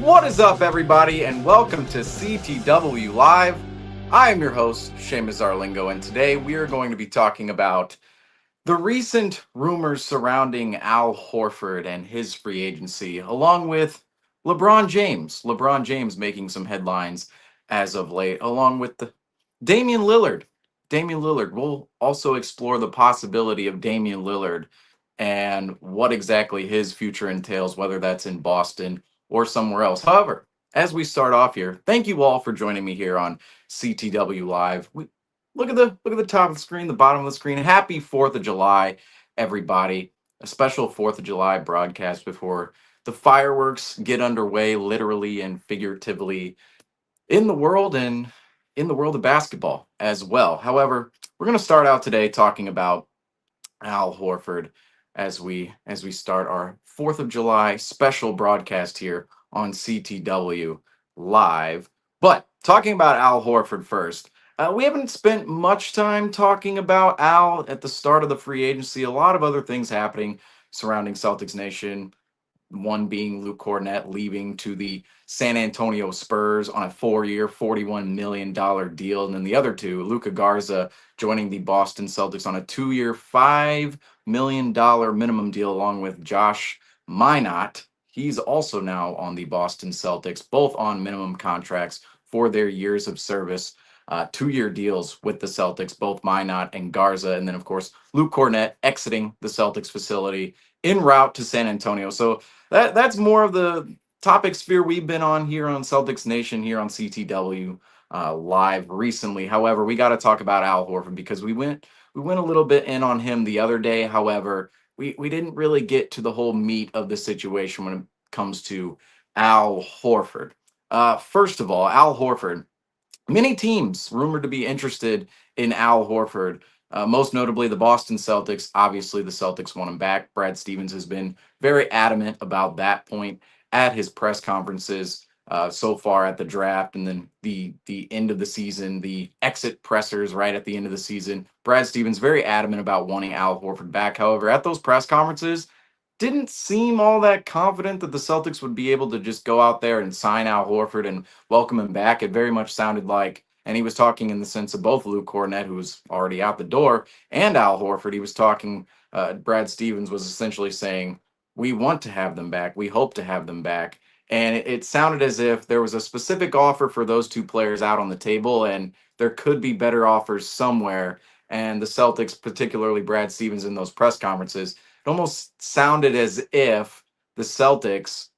What is up, everybody, and welcome to CTW Live. I am your host, Seamus Zarlingo, and today we are going to be talking about the recent rumors surrounding Al Horford and his free agency, along with LeBron James. LeBron James making some headlines as of late, along with Damian Lillard. Damian Lillard. We'll also explore the possibility of Damian Lillard and what exactly his future entails, whether that's in Boston or somewhere else. However, as we start off here, thank you all for joining me here on CTW Live. Look at the top of the screen, the bottom of the screen. Happy 4th of July, everybody. A special 4th of July broadcast before the fireworks get underway, literally and figuratively, in the world and in the world of basketball as well. However, we're going to start out today talking about Al Horford as we start our 4th of July special broadcast here on CTW Live. But talking about Al Horford first, we haven't spent much time talking about Al at the start of the free agency. A lot of other things happening surrounding Celtics Nation. One being Luke Kornet leaving to the San Antonio Spurs on a 4-year, $41 million deal. And then the other two, Luka Garza joining the Boston Celtics on a 2-year, $5 million minimum deal, along with Josh Minott. He's also now on the Boston Celtics, both on minimum contracts for their years of service. 2-year deals with the Celtics, both Minott and Garza. And then, of course, Luke Kornet exiting the Celtics facility en route to San Antonio. So that's more of the topic sphere we've been on here on Celtics Nation, here on CTW Live recently. However, we got to talk about Al Horford because we went a little bit in on him the other day. However, we didn't really get to the whole meat of the situation when it comes to Al Horford. First of all, Al Horford. Many teams rumored to be interested in Al Horford, most notably the Boston Celtics. Obviously, the Celtics want him back. Brad Stevens has been very adamant about that point at his press conferences so far at the draft, and then the end of the season, the exit pressers right at the end of the season. Brad Stevens very adamant about wanting Al Horford back. However, at those press conferences, didn't seem all that confident that the Celtics would be able to just go out there and sign Al Horford and welcome him back. It very much sounded like, and he was talking in the sense of both Luke Kornet, who was already out the door, and Al Horford. He was talking, Brad Stevens was essentially saying, we want to have them back. We hope to have them back. And it sounded as if there was a specific offer for those two players out on the table, and there could be better offers somewhere. And the Celtics, particularly Brad Stevens in those press conferences, it almost sounded as if the Celtics,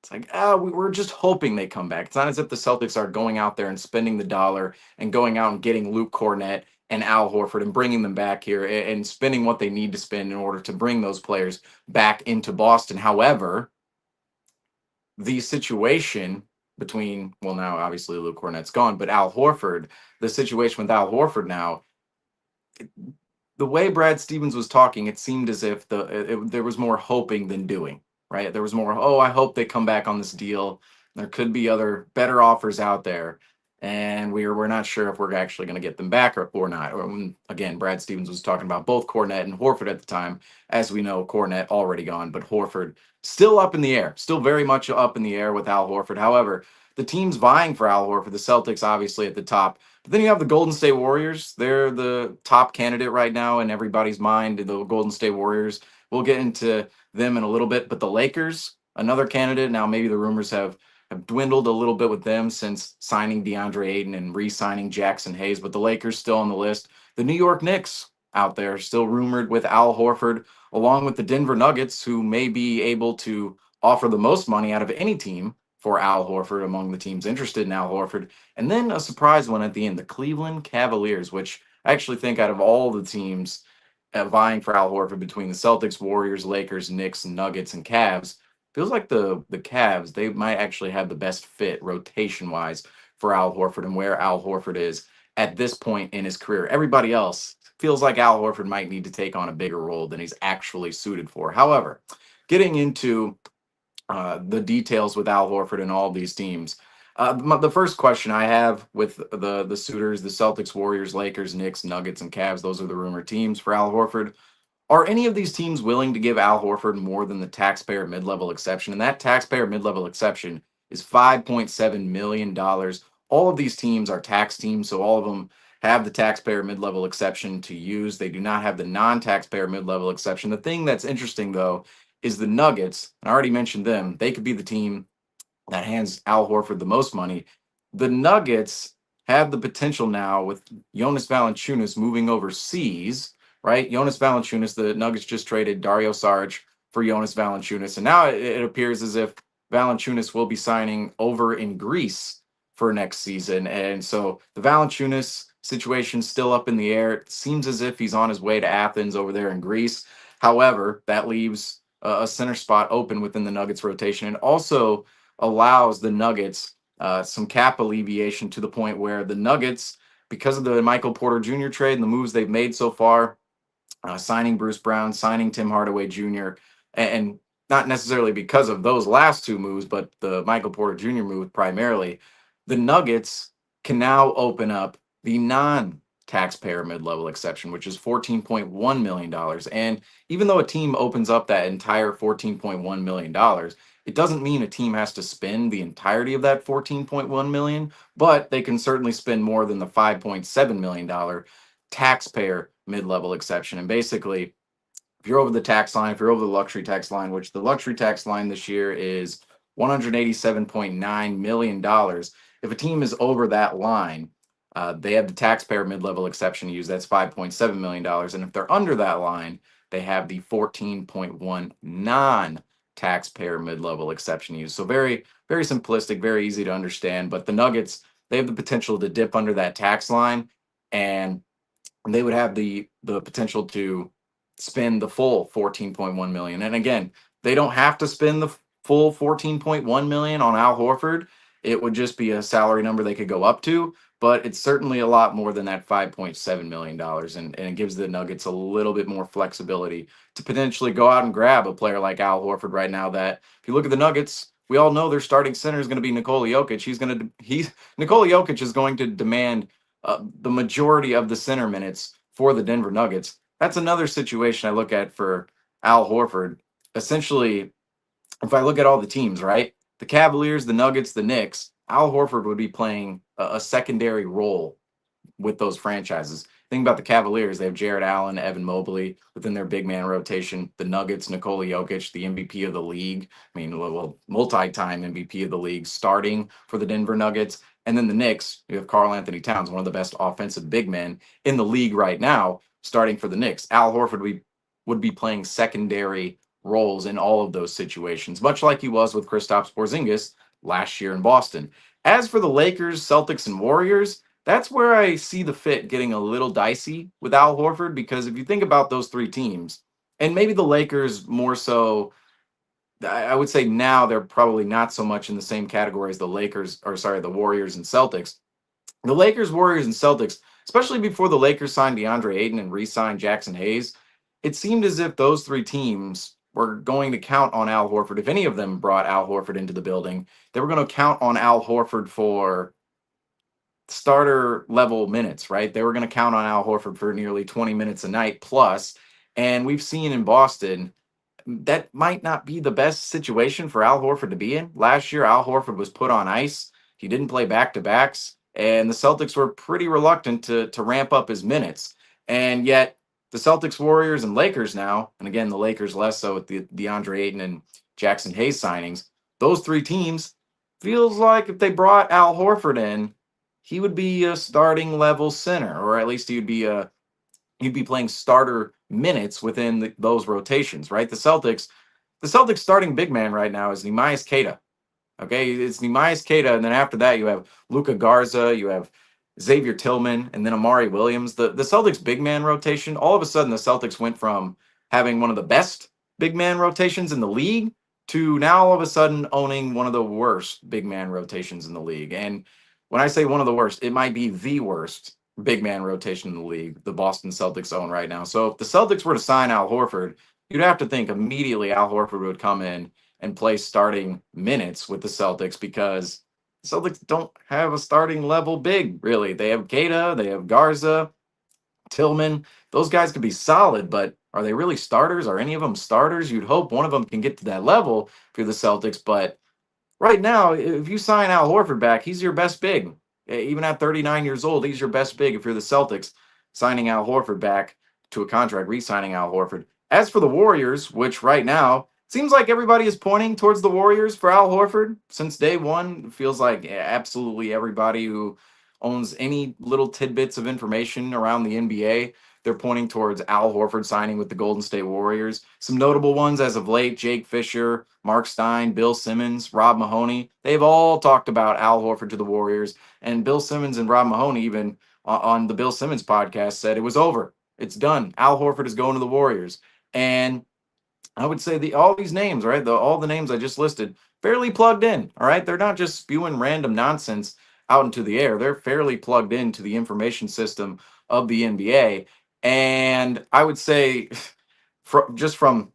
it's like, we're just hoping they come back. It's not as if the Celtics are going out there and spending the dollar and going out and getting Luke Kornet and Al Horford and bringing them back here and spending what they need to spend in order to bring those players back into Boston. However, the situation between, well, now obviously Luke Kornet's gone, but Al Horford, the situation with Al Horford now, the way Brad Stevens was talking, it seemed as if there was more hoping than doing, right? There was more, I hope they come back on this deal. There could be other better offers out there, and we're not sure if we're actually going to get them back or not. Again, Brad Stevens was talking about both Kornet and Horford at the time. As we know, Kornet already gone, but Horford still up in the air, still very much up in the air with Al Horford. However, the teams vying for Al Horford, the Celtics obviously at the top. But then you have the Golden State Warriors. They're the top candidate right now in everybody's mind, the Golden State Warriors. We'll get into them in a little bit. But the Lakers, another candidate. Now, maybe the rumors have dwindled a little bit with them since signing DeAndre Ayton and re-signing Jackson Hayes. But the Lakers still on the list. The New York Knicks out there still rumored with Al Horford, along with the Denver Nuggets, who may be able to offer the most money out of any team for Al Horford among the teams interested in Al Horford. And then a surprise one at the end, the Cleveland Cavaliers, which I actually think out of all the teams vying for Al Horford between the Celtics, Warriors, Lakers, Knicks, Nuggets, and Cavs, feels like the Cavs, they might actually have the best fit rotation-wise for Al Horford and where Al Horford is at this point in his career. Everybody else feels like Al Horford might need to take on a bigger role than he's actually suited for. However, getting into the details with Al Horford and all these teams. The first question I have with the suitors, the Celtics, Warriors, Lakers, Knicks, Nuggets, and Cavs, those are the rumored teams for Al Horford. Are any of these teams willing to give Al Horford more than the taxpayer mid-level exception? And that taxpayer mid-level exception is $5.7 million. All of these teams are tax teams, so all of them have the taxpayer mid-level exception to use. They do not have the non-taxpayer mid-level exception. The thing that's interesting, though, is the Nuggets. I already mentioned them. They could be the team that hands Al Horford the most money. The Nuggets have the potential now with Jonas Valanciunas moving overseas, right? Jonas Valanciunas, the Nuggets just traded Dario Saric for Jonas Valanciunas, and now it appears as if Valanciunas will be signing over in Greece for next season. And so the Valanciunas situation still up in the air. It seems as if he's on his way to Athens over there in Greece. However, that leaves a center spot open within the Nuggets rotation, and also allows the Nuggets some cap alleviation to the point where the Nuggets, because of the Michael Porter Jr. trade and the moves they've made so far, signing Bruce Brown, signing Tim Hardaway Jr., and not necessarily because of those last two moves, but the Michael Porter Jr. move primarily, the Nuggets can now open up the non-taxpayer mid-level exception, which is $14.1 million. And even though a team opens up that entire $14.1 million, it doesn't mean a team has to spend the entirety of that 14.1 million, but they can certainly spend more than the $5.7 million taxpayer mid-level exception. And basically, if you're over the tax line, if you're over the luxury tax line, which the luxury tax line this year is $187.9 million, if a team is over that line, they have the taxpayer mid-level exception to use. That's $5.7 million. And if they're under that line, they have the 14.1 non-taxpayer mid-level exception to use. So very, very simplistic, very easy to understand. But the Nuggets, they have the potential to dip under that tax line, and they would have the potential to spend the full 14.1 million. And again, they don't have to spend the full 14.1 million on Al Horford. It would just be a salary number they could go up to, but it's certainly a lot more than that $5.7 million. And it gives the Nuggets a little bit more flexibility to potentially go out and grab a player like Al Horford right now. That if you look at the Nuggets, we all know their starting center is going to be Nikola Jokic. Nikola Jokic is going to demand the majority of the center minutes for the Denver Nuggets. That's another situation I look at for Al Horford. Essentially, if I look at all the teams, right? The Cavaliers, the Nuggets, the Knicks, Al Horford would be playing a secondary role with those franchises. Think about the Cavaliers. They have Jared Allen, Evan Mobley within their big man rotation. The Nuggets, Nikola Jokic, the MVP of the league. I mean, well, multi-time MVP of the league, starting for the Denver Nuggets. And then the Knicks, you have Karl Anthony Towns, one of the best offensive big men in the league right now, starting for the Knicks. Al Horford would be playing secondary roles in all of those situations, much like he was with Kristaps Porzingis last year in Boston. As for the Lakers, Celtics, and Warriors, that's where I see the fit getting a little dicey with Al Horford, because if you think about those three teams, and maybe the Lakers more so, I would say now they're probably not so much in the same category as the the Warriors and Celtics. The Lakers, Warriors, and Celtics, especially before the Lakers signed DeAndre Ayton and re-signed Jackson Hayes, it seemed as if those three teams were going to count on Al Horford. If any of them brought Al Horford into the building, they were going to count on Al Horford for starter level minutes, right? They were going to count on Al Horford for nearly 20 minutes a night plus. And we've seen in Boston that might not be the best situation for Al Horford to be in. Last year, Al Horford was put on ice. He didn't play back to backs, and the Celtics were pretty reluctant to ramp up his minutes. And yet, the Celtics, Warriors, and Lakers now, and again, the Lakers less so with the DeAndre Ayton and Jackson Hayes signings, those three teams feels like if they brought Al Horford in, he would be a starting level center, or at least he'd be playing starter minutes within those rotations, right? The Celtics starting big man right now is Neemias Queta. Okay, it's Neemias Queta, and then after that you have Luka Garza, you have Xavier Tillman, and then Amari Williams. The Celtics big man rotation. All of a sudden, the Celtics went from having one of the best big man rotations in the league to now all of a sudden owning one of the worst big man rotations in the league. And when I say one of the worst, it might be the worst big man rotation in the league, the Boston Celtics own right now. So if the Celtics were to sign Al Horford, you'd have to think immediately Al Horford would come in and play starting minutes with the Celtics, because the Celtics don't have a starting level big, really. They have Queta, they have Garza, Tillman. Those guys could be solid, but are they really starters? Are any of them starters? You'd hope one of them can get to that level for the Celtics, but right now, if you sign Al Horford back, he's your best big. Even at 39 years old, he's your best big if you're the Celtics signing Al Horford back to a contract, re-signing Al Horford. As for the Warriors, which right now seems like everybody is pointing towards the Warriors for Al Horford since day one. It feels like absolutely everybody who owns any little tidbits of information around the NBA, they're pointing towards Al Horford signing with the Golden State Warriors. Some notable ones as of late: Jake Fisher, Mark Stein, Bill Simmons, Rob Mahoney. They've all talked about Al Horford to the Warriors. And Bill Simmons and Rob Mahoney, even on the Bill Simmons podcast, said it was over. It's done. Al Horford is going to the Warriors. And I would say all these names, right? All the names I just listed, fairly plugged in. All right, they're not just spewing random nonsense out into the air. They're fairly plugged into the information system of the NBA. And I would say, just from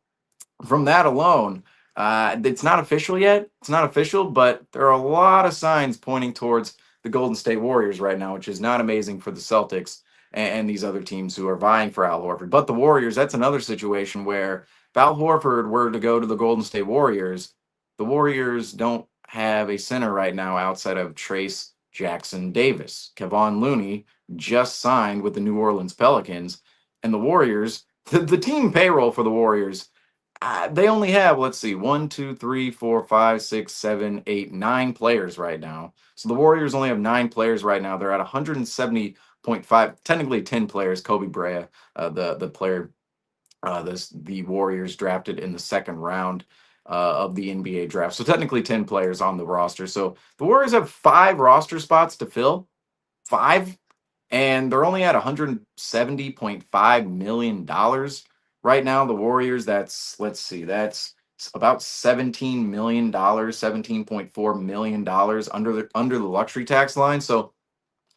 that alone, it's not official yet. It's not official, but there are a lot of signs pointing towards the Golden State Warriors right now, which is not amazing for the Celtics and these other teams who are vying for Al Horford. But the Warriors, that's another situation where if Al Horford were to go to the Golden State Warriors, the Warriors don't have a center right now outside of Trace Jackson Davis. Kevon Looney just signed with the New Orleans Pelicans, and the Warriors, the team payroll for the Warriors, they only have, let's see, 1, 2, 3, 4, 5, 6, 7, 8, 9 players right now. So the Warriors only have 9 players right now. They're at 170.5, technically 10 players. Kobe Brea, the player, the Warriors drafted in the second round of the NBA draft. So technically 10 players on the roster. So the Warriors have 5 roster spots to fill. 5, and they're only at $170.5 million right now. The Warriors, that's, let's see, that's about $17 million, $17.4 million under the luxury tax line. So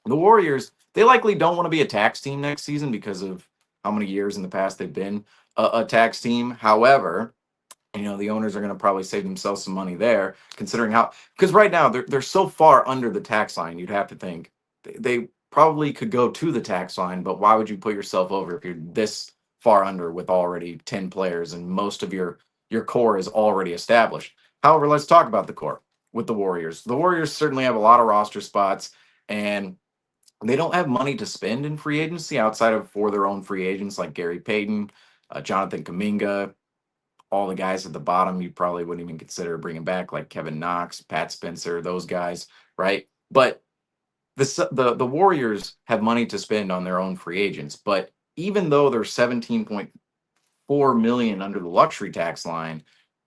the Warriors, they likely don't want to be a tax team next season because of how many years in the past they've been a tax team. However, the owners are going to probably save themselves some money there, considering how, because right now they're so far under the tax line. You'd have to think they probably could go to the tax line, but why would you put yourself over if you're this far under with already 10 players and most of your core is already established? However, let's talk about the core with the Warriors. The Warriors certainly have a lot of roster spots, and they don't have money to spend in free agency outside of for their own free agents like Gary Payton, Jonathan Kuminga, all the guys at the bottom you probably wouldn't even consider bringing back, like Kevin Knox, Pat Spencer, those guys, right? But the Warriors have money to spend on their own free agents, but even though they're 17.4 million under the luxury tax line,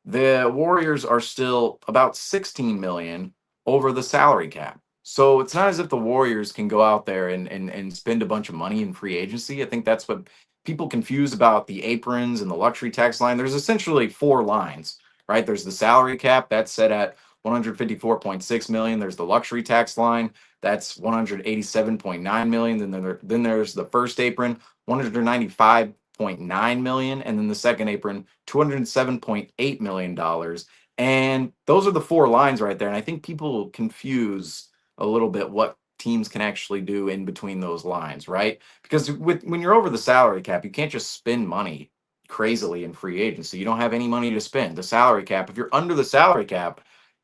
the Warriors are still about 16 million over the salary cap. So it's not as if the Warriors can go out there and spend a bunch of money in free agency. I think that's what people confuse about the aprons and the luxury tax line. There's essentially 4 lines, right? There's the salary cap that's set at 154.6 million. There's the luxury tax line that's 187.9 million. Then there's the first apron, 195.9 million, and then the second apron, $207.8 million. And those are the 4 lines right there. And I think people confuse a little bit what teams can actually do in between those lines, right? Because when you're over the salary cap, you can't just spend money crazily in free agency. You don't have any money to spend. The salary cap, if you're under the salary cap,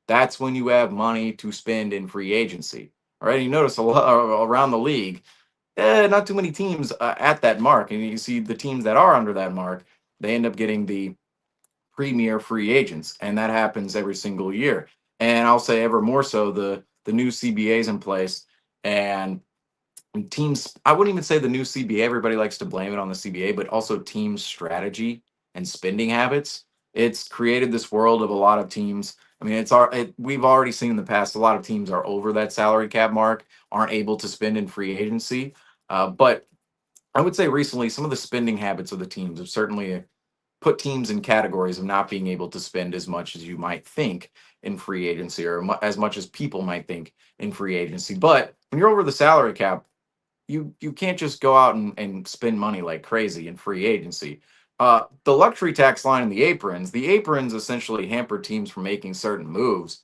that's when you have money to spend in free agency. All right, you notice a lot around the league, not too many teams at that mark, and you see the teams that are under that mark, they end up getting the premier free agents, and that happens every single year. And I'll say ever more so, the new CBA's in place, and teams, I wouldn't even say the new CBA, everybody likes to blame it on the CBA, but also team strategy and spending habits. It's created this world of a lot of teams. I mean, we've already seen in the past a lot of teams are over that salary cap mark, aren't able to spend in free agency. But I would say recently some of the spending habits of the teams have certainly put teams in categories of not being able to spend as much as you might think in free agency, or as much as people might think in free agency. But when you're over the salary cap, you can't just go out and spend money like crazy in free agency. The luxury tax line and the aprons essentially hamper teams from making certain moves.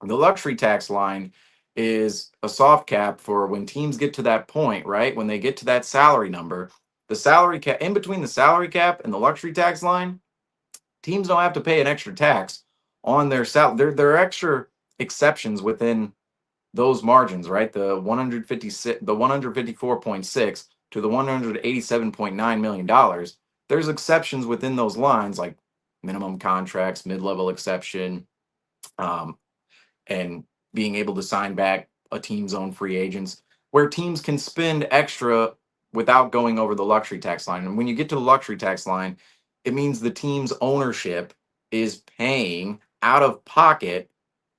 The luxury tax line is a soft cap for when teams get to that point, right? When they get to that salary number, the salary cap, in between the salary cap and the luxury tax line, teams don't have to pay an extra tax on their salary. Their extra exceptions within those margins, right? The 156, the 154.6 to the 187.9 million dollars. There's exceptions within those lines, like minimum contracts, mid-level exception, um, and being able to sign back a team's own free agents, where teams can spend extra without going over the luxury tax line. And when you get to the luxury tax line, it means the team's ownership is paying out of pocket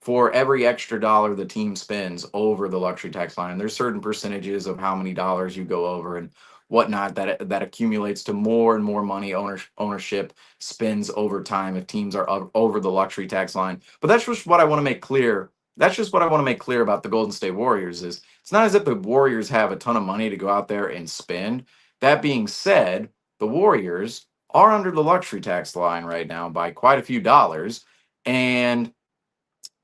for every extra dollar the team spends over the luxury tax line. And there's certain percentages of how many dollars you go over and whatnot that accumulates to more and more money ownership spends over time if teams are over the luxury tax line. But that's just what I want to make clear. That's just what I want to make clear about the Golden State Warriors is it's not as if the Warriors have a ton of money to go out there and spend. That being said, the Warriors are under the luxury tax line right now by quite a few dollars, and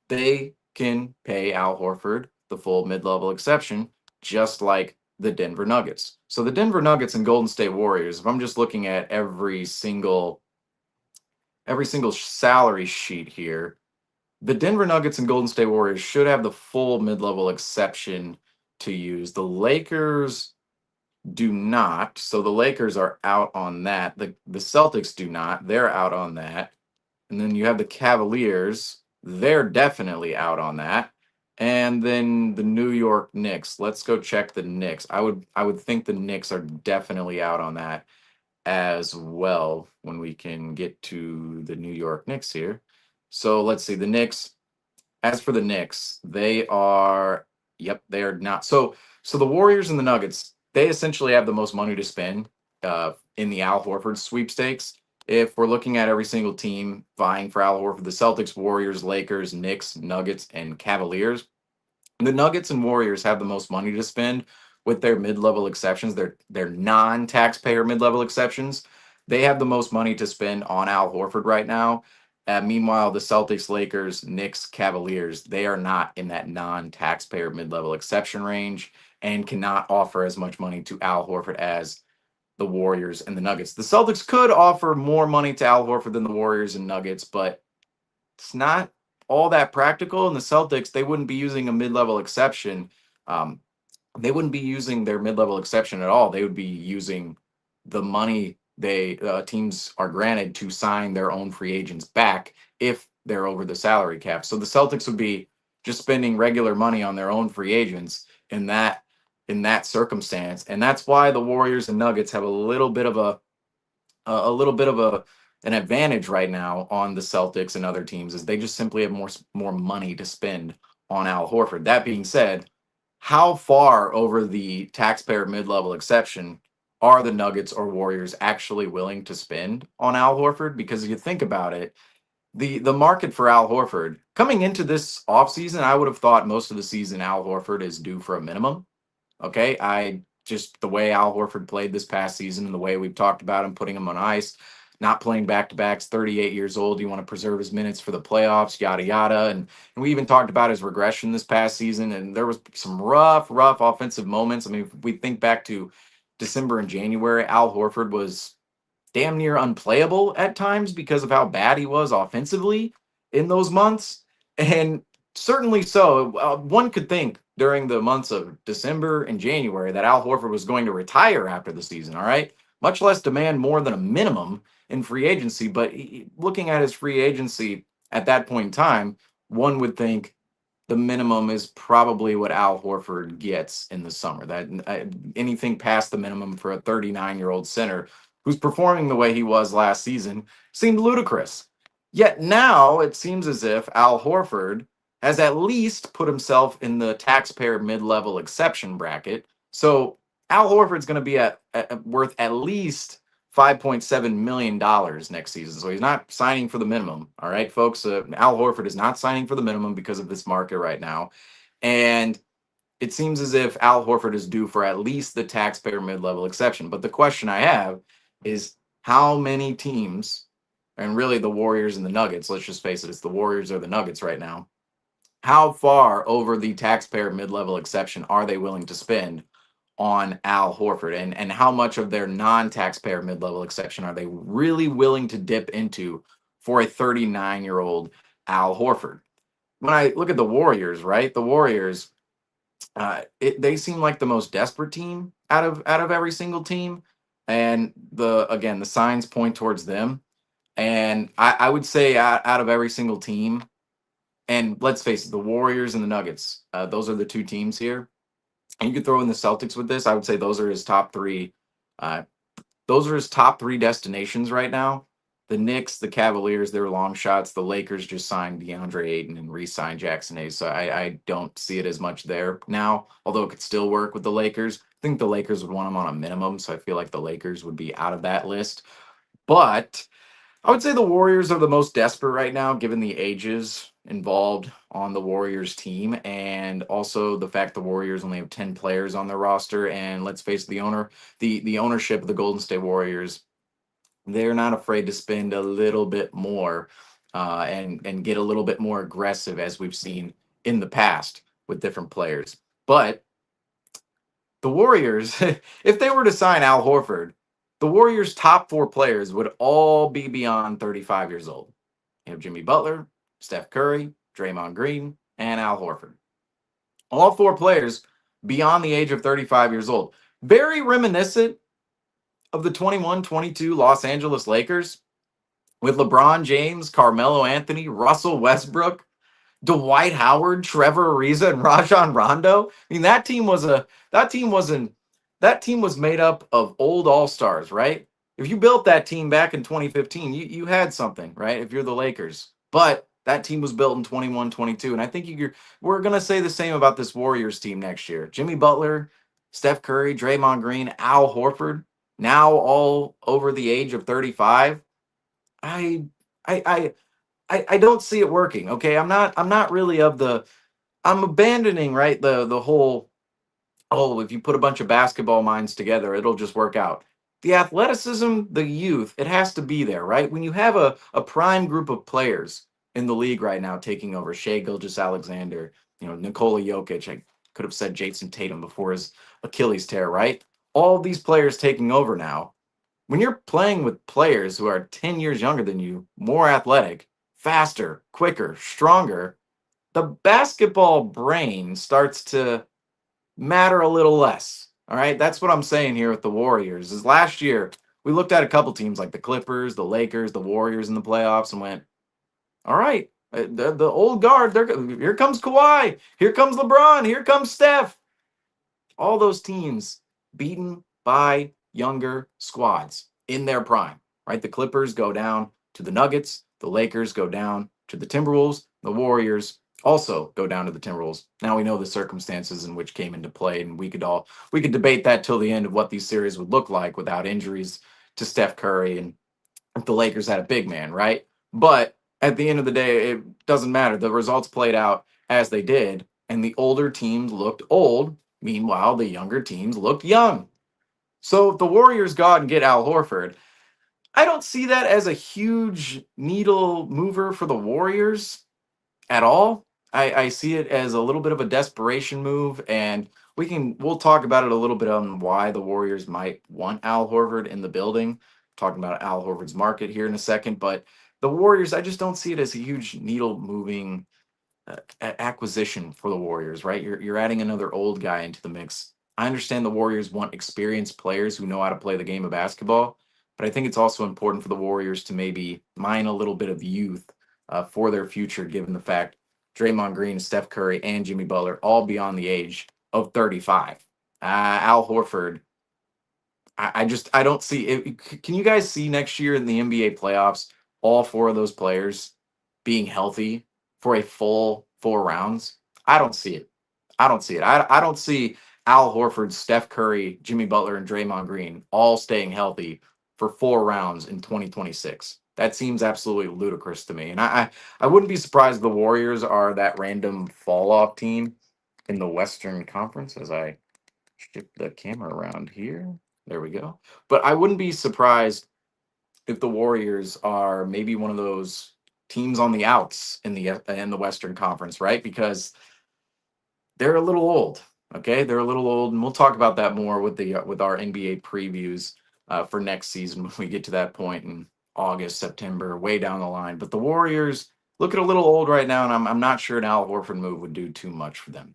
they can pay Al Horford the full mid-level exception, just like the Denver Nuggets. So the Denver Nuggets and Golden State Warriors, if I'm just looking at every single salary sheet here, the Denver Nuggets and Golden State Warriors should have the full mid-level exception to use. The Lakers do not. So the Lakers are out on that. The Celtics do not. They're out on that. And then you have the Cavaliers. They're definitely out on that. And then the New York Knicks. Let's go check the Knicks. I would think the Knicks are definitely out on that as well when we can get to the New York Knicks here. So let's see. The Knicks, as for the Knicks, they are, yep, they are not. So the Warriors and the Nuggets, they essentially have the most money to spend in the Al Horford sweepstakes. If we're looking at every single team vying for Al Horford, the Celtics, Warriors, Lakers, Knicks, Nuggets, and Cavaliers, the Nuggets and Warriors have the most money to spend with their mid-level exceptions, their non-taxpayer mid-level exceptions. They have the most money to spend on Al Horford right now. Meanwhile, the Celtics, Lakers, Knicks, Cavaliers, they are not in that non-taxpayer mid-level exception range and cannot offer as much money to Al Horford as the Warriors and the Nuggets. The Celtics could offer more money to Al Horford than the Warriors and Nuggets, but it's not all that practical. And the Celtics, they wouldn't be using a mid-level exception. Um, they wouldn't be using their mid-level exception at all. They would be using the money they teams are granted to sign their own free agents back if they're over the salary cap. So the Celtics would be just spending regular money on their own free agents in that circumstance, and that's why the Warriors and Nuggets have a little bit of an advantage right now on the Celtics and other teams is they just simply have more money to spend on Al Horford. That being said, how far over the taxpayer mid-level exception are the Nuggets or Warriors actually willing to spend on Al Horford? Because if you think about it, the market for Al Horford coming into this offseason, I would have thought most of the season Al Horford is due for a minimum. Okay. I just the way Al Horford played this past season and the way we've talked about him putting him on ice, not playing back to backs, 38 years old. You want to preserve his minutes for the playoffs, yada, yada. And we even talked about his regression this past season. And there was some rough offensive moments. I mean, if we think back to December and January, Al Horford was damn near unplayable at times because of how bad he was offensively in those months. And certainly so. One could think during the months of December and January that Al Horford was going to retire after the season, all right? Much less demand more than a minimum in free agency. But looking at his free agency at that point in time, one would think the minimum is probably what Al Horford gets in the summer. That anything past the minimum for a 39-year-old center who's performing the way he was last season seemed ludicrous. Yet now it seems as if Al Horford has at least put himself in the taxpayer mid-level exception bracket. So Al Horford's going to be worth at least $5.7 million next season. So he's not signing for the minimum. All right, folks. Al Horford is not signing for the minimum because of this market right now. And it seems as if Al Horford is due for at least the taxpayer mid-level exception. But the question I have is how many teams, and really the Warriors and the Nuggets, let's just face it, it's the Warriors or the Nuggets right now. How far over the taxpayer mid-level exception are they willing to spend on Al Horford, and how much of their non-taxpayer mid-level exception are they really willing to dip into for a 39-year-old Al Horford? when I look at the Warriors, right? The Warriors, they seem like the most desperate team out of every single team, and the signs point towards them. And I would say out of every single team, and let's face it, the Warriors and the Nuggets, those are the two teams here. And you could throw in the Celtics with this. I would say those are his top three. Uh, those are his top three destinations right now. The Knicks, the Cavaliers, they're long shots. The Lakers just signed DeAndre Ayton and re-signed Jackson Hayes, so I don't see it as much there now. Although it could still work with the Lakers. I think the Lakers would want him on a minimum, so I feel like the Lakers would be out of that list. But I would say the Warriors are the most desperate right now, given the ages involved on the Warriors team, and also the fact the Warriors only have 10 players on their roster. And let's face it, the ownership of the Golden State Warriors, they're not afraid to spend a little bit more, and get a little bit more aggressive, as we've seen in the past with different players. But the Warriors, if they were to sign Al Horford, the Warriors' top four players would all be beyond 35 years old. You have Jimmy Butler, Steph Curry, Draymond Green, and Al Horford. All four players beyond the age of 35 years old. Very reminiscent of the 21-22 Los Angeles Lakers with LeBron James, Carmelo Anthony, Russell Westbrook, Dwight Howard, Trevor Ariza, and Rajon Rondo. I mean, that team was made up of old all stars, right? If you built that team back in 2015, you had something, right? If you're the Lakers, but that team was built in 21-22, and I think we're gonna say the same about this Warriors team next year. Jimmy Butler, Steph Curry, Draymond Green, Al Horford, now all over the age of 35. I I I I don't see it working. Okay, I'm not really of the I'm abandoning, right, the whole, oh, if you put a bunch of basketball minds together, it'll just work out. The athleticism, the youth, it has to be there, right? When you have a prime group of players in the league right now taking over, Shea Gilgeous Alexander, Nikola Jokic, I could have said Jason Tatum before his Achilles tear, right? All these players taking over now. When you're playing with players who are 10 years younger than you, more athletic, faster, quicker, stronger, the basketball brain starts to matter a little less. All right. That's what I'm saying here with the Warriors. Is last year we looked at a couple teams like the Clippers, the Lakers, the Warriors in the playoffs and went, all right, the old guard, here comes Kawhi, here comes LeBron, here comes Steph. All those teams beaten by younger squads in their prime, right? The Clippers go down to the Nuggets, the Lakers go down to the Timberwolves, the Warriors also go down to the Timberwolves. Now we know the circumstances in which came into play, and we could debate that till the end of what these series would look like without injuries to Steph Curry and if the Lakers had a big man, right? But at the end of the day, it doesn't matter. The results played out as they did, and the older teams looked old. Meanwhile, the younger teams looked young. So if the Warriors go out and get Al Horford, I don't see that as a huge needle mover for the Warriors at all. I see it as a little bit of a desperation move, and we'll talk about it a little bit on why the Warriors might want Al Horford in the building. Talking about Al Horford's market here in a second, but the Warriors, I just don't see it as a huge needle moving acquisition for the Warriors, right? You're adding another old guy into the mix. I understand the Warriors want experienced players who know how to play the game of basketball, but I think it's also important for the Warriors to maybe mine a little bit of youth for their future, given the fact Draymond Green, Steph Curry, and Jimmy Butler all beyond the age of 35. Al Horford, I don't see it. Can you guys see next year in the NBA playoffs all four of those players being healthy for a full four rounds? I don't see it. I don't see it. I don't see Al Horford, Steph Curry, Jimmy Butler, and Draymond Green all staying healthy for four rounds in 2026. That seems absolutely ludicrous to me. And I wouldn't be surprised if the Warriors are that random fall off team in the Western Conference as I shift the camera around here. There we go. But I wouldn't be surprised if the Warriors are maybe one of those teams on the outs in the Western Conference, right? Because they're a little old. Okay, they're a little old, and we'll talk about that more with our NBA previews for next season when we get to that point in August, September, way down the line. But the Warriors, looking a little old right now, and I'm not sure an Al Horford move would do too much for them.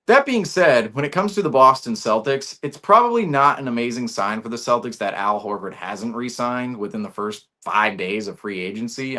That being said, when it comes to the Boston Celtics, it's probably not an amazing sign for the Celtics that Al Horford hasn't re-signed within the first 5 days of free agency.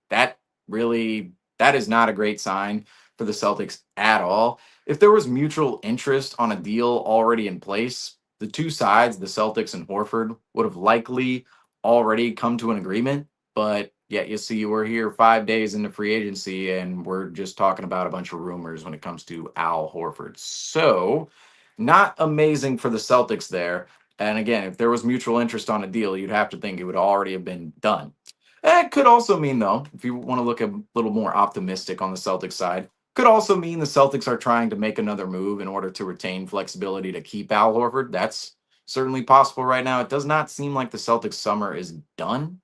That really that is not a great sign for the Celtics at all. If there was mutual interest on a deal already in place, the two sides, the Celtics and Horford, would have likely already come to an agreement. But yet, you see, we're here 5 days into free agency, and we're just talking about a bunch of rumors when it comes to Al Horford. So, not amazing for the Celtics there. And again, if there was mutual interest on a deal, you'd have to think it would already have been done. It could also mean, though, if you want to look a little more optimistic on the Celtics side, could also mean the Celtics are trying to make another move in order to retain flexibility to keep Al Horford. That's certainly possible right now. It does not seem like the Celtics summer is done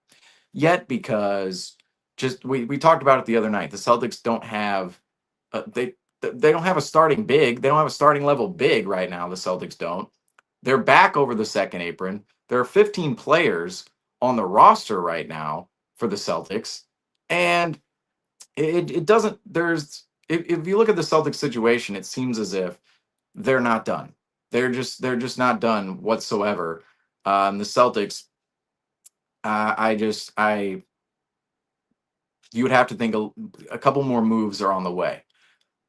yet because just we talked about it the other night. The Celtics don't have they don't have a starting big. They don't have a starting level big right now. The Celtics don't. They're back over the second apron. There are 15 players on the roster right now for the Celtics, and it doesn't. If you look at the Celtics situation, it seems as if they're not done. They're just not done whatsoever. The Celtics, I you would have to think a couple more moves are on the way.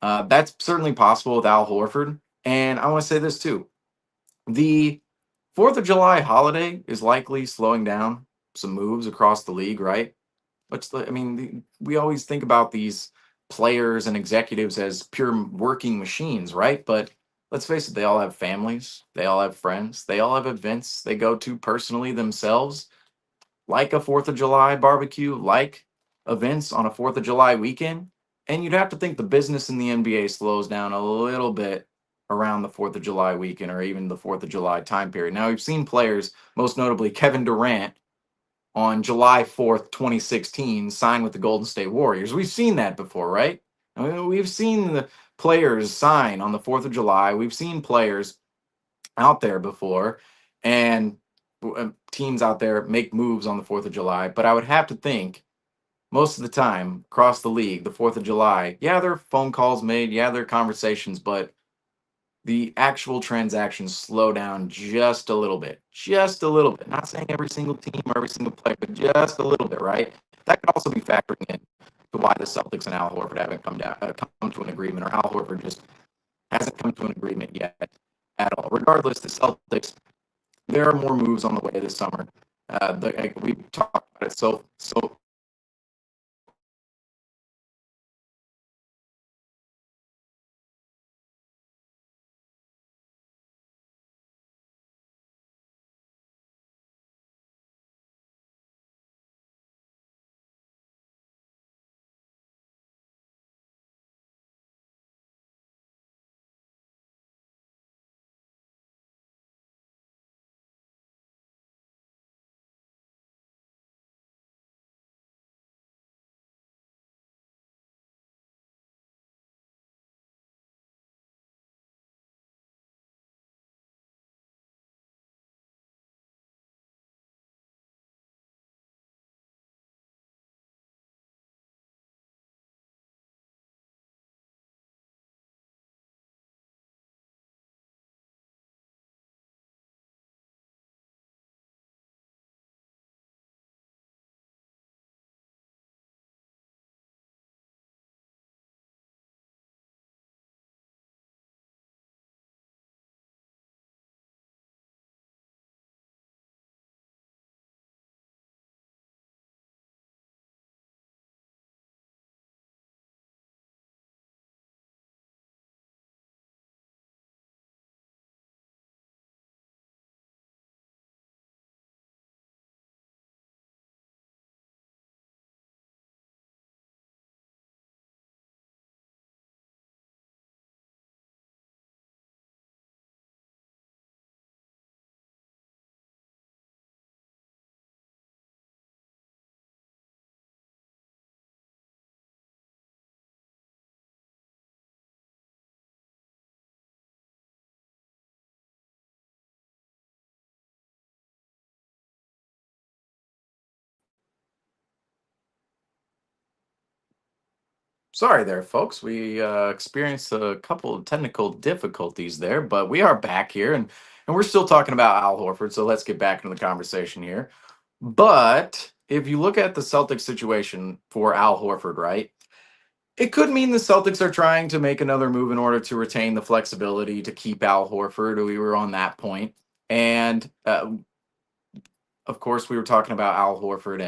That's certainly possible with Al Horford. And I want to say this too. The 4th of July holiday is likely slowing down some moves across the league, right? I mean, we always think about these players and executives as pure working machines, right? But let's face it, they all have families, they all have friends, they all have events they go to personally themselves, like a 4th of July barbecue, like events on a 4th of July weekend. And you'd have to think the business in the NBA slows down a little bit around the 4th of July weekend or even the 4th of July time period. Now, we've seen players, most notably Kevin Durant, on July 4th, 2016, sign with the Golden State Warriors. We've seen that before, right? I mean, we've seen the players sign on the 4th of July. We've seen players out there before, and teams out there make moves on the 4th of July. But I would have to think most of the time across the league, the 4th of July, yeah, there are phone calls made, yeah, there are conversations, but the actual transactions slow down just a little bit. Just a little bit. Not saying every single team or every single player, but just a little bit, right? That could also be factoring in to why the Celtics and Al Horford haven't come to an agreement, or Al Horford just hasn't come to an agreement yet at all. Regardless, the Celtics, there are more moves on the way this summer. We talked about it so Sorry there, folks. We experienced a couple of technical difficulties there, but we are back here and we're still talking about Al Horford. So let's get back into the conversation here. But if you look at the Celtics situation for Al Horford, right, it could mean the Celtics are trying to make another move in order to retain the flexibility to keep Al Horford. We were on that point. And of course, we were talking about Al Horford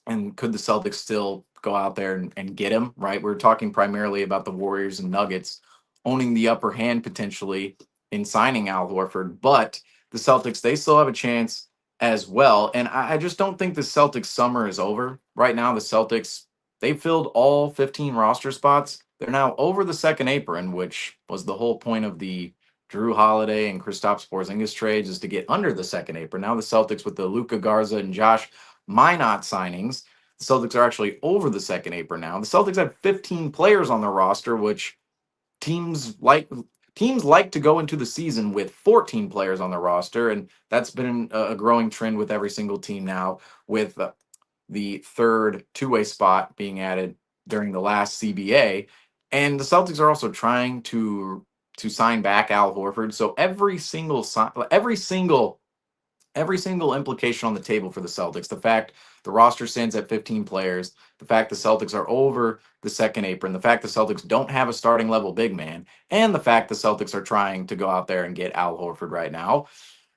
and could the Celtics still go out there and get him, right? We're talking primarily about the Warriors and Nuggets owning the upper hand potentially in signing Al Horford, but the Celtics, they still have a chance as well. And I just don't think the Celtics summer is over. Right now, the Celtics, they filled all 15 roster spots. They're now over the second apron, which was the whole point of the Drew Holiday and Kristaps Porzingis trades, is to get under the second apron. Now the Celtics with the Luka Garza and Josh Minot signings, the Celtics are actually over the second apron now. The Celtics have 15 players on their roster, which teams like teams like to go into the season with 14 players on their roster, and that's been a growing trend with every single team now, with the third two-way spot being added during the last CBA. And the Celtics are also trying to sign back Al Horford. So every single implication on the table for the Celtics. The fact the roster stands at 15 players, the fact the Celtics are over the second apron, the fact the Celtics don't have a starting level big man, and the fact the Celtics are trying to go out there and get Al Horford right now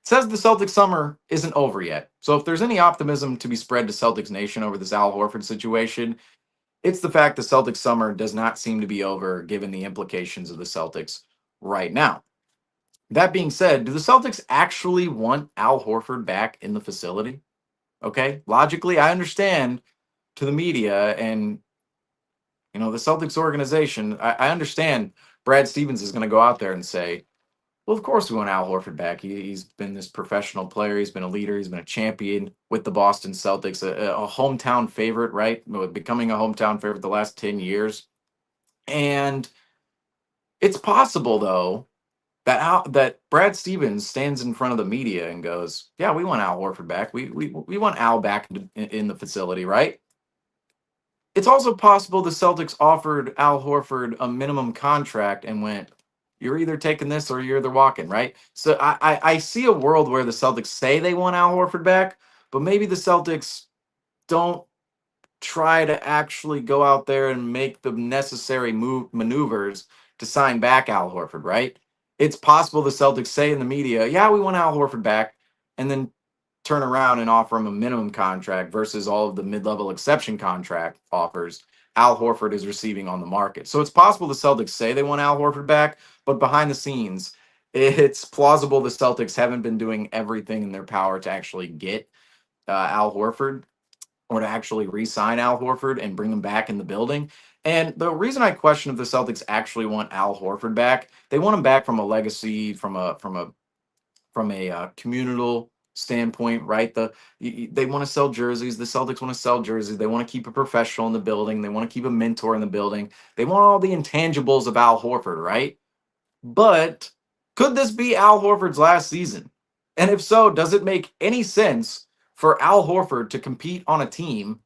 says the Celtics summer isn't over yet. So if there's any optimism to be spread to Celtics Nation over this Al Horford situation, it's the fact the Celtics summer does not seem to be over given the implications of the Celtics right now. That being said, do the Celtics actually want Al Horford back in the facility? Okay, logically, I understand to the media and the Celtics organization. I understand Brad Stevens is going to go out there and say, "Well, of course we want Al Horford back. He's been this professional player. He's been a leader. He's been a champion with the Boston Celtics, a hometown favorite, right? Becoming a hometown favorite the last 10 years." And it's possible though that Brad Stevens stands in front of the media and goes, "Yeah, we want Al Horford back. We want Al back in the facility, right?" It's also possible the Celtics offered Al Horford a minimum contract and went, "You're either taking this or you're either walking," right? So I see a world where the Celtics say they want Al Horford back, but maybe the Celtics don't try to actually go out there and make the necessary maneuvers to sign back Al Horford, right? It's possible the Celtics say in the media, "Yeah, we want Al Horford back," and then turn around and offer him a minimum contract versus all of the mid-level exception contract offers Al Horford is receiving on the market. So it's possible the Celtics say they want Al Horford back, but behind the scenes, it's plausible the Celtics haven't been doing everything in their power to actually get Al Horford or to actually re-sign Al Horford and bring him back in the building. And the reason I question if the Celtics actually want Al Horford back, they want him back from a legacy, from a communal standpoint, right? They want to sell jerseys. The Celtics want to sell jerseys. They want to keep a professional in the building. They want to keep a mentor in the building. They want all the intangibles of Al Horford, right? But could this be Al Horford's last season? And if so, does it make any sense for Al Horford to compete on a team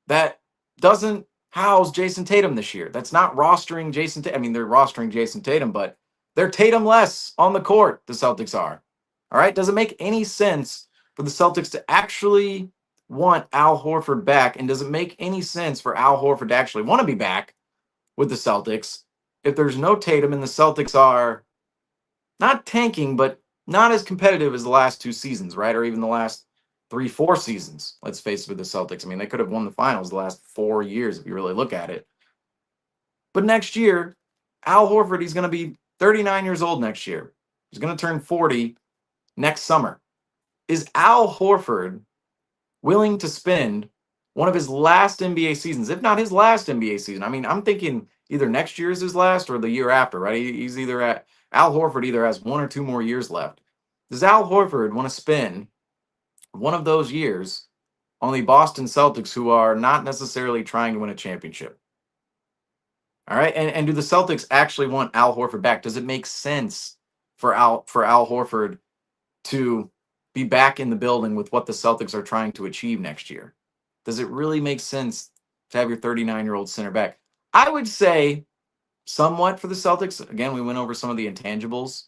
that doesn't house Jason Tatum this year? That's not rostering Jason Tatum. I mean, they're rostering Jason Tatum, but they're Tatum less on the court, the Celtics are. All right. Does it make any sense for the Celtics to actually want Al Horford back? And does it make any sense for Al Horford to actually want to be back with the Celtics if there's no Tatum and the Celtics are not tanking, but not as competitive as the last two seasons, right? Or even the last 3, 4 seasons. Let's face it, with the Celtics. I mean, they could have won the finals the last 4 years if you really look at it. But next year, Al Horford, he's going to be 39 years old next year. He's going to turn 40 next summer. Is Al Horford willing to spend one of his last NBA seasons, if not his last NBA season? I mean, I'm thinking either next year is his last or the year after, right? He's either at Al Horford either has 1 or 2 more years left. Does Al Horford want to spend one of those years on the Boston Celtics, who are not necessarily trying to win a championship? All right. And do the Celtics actually want Al Horford back? Does it make sense for Al Horford to be back in the building with what the Celtics are trying to achieve next year? Does it really make sense to have your 39-year-old center back? I would say somewhat for the Celtics. Again, we went over some of the intangibles,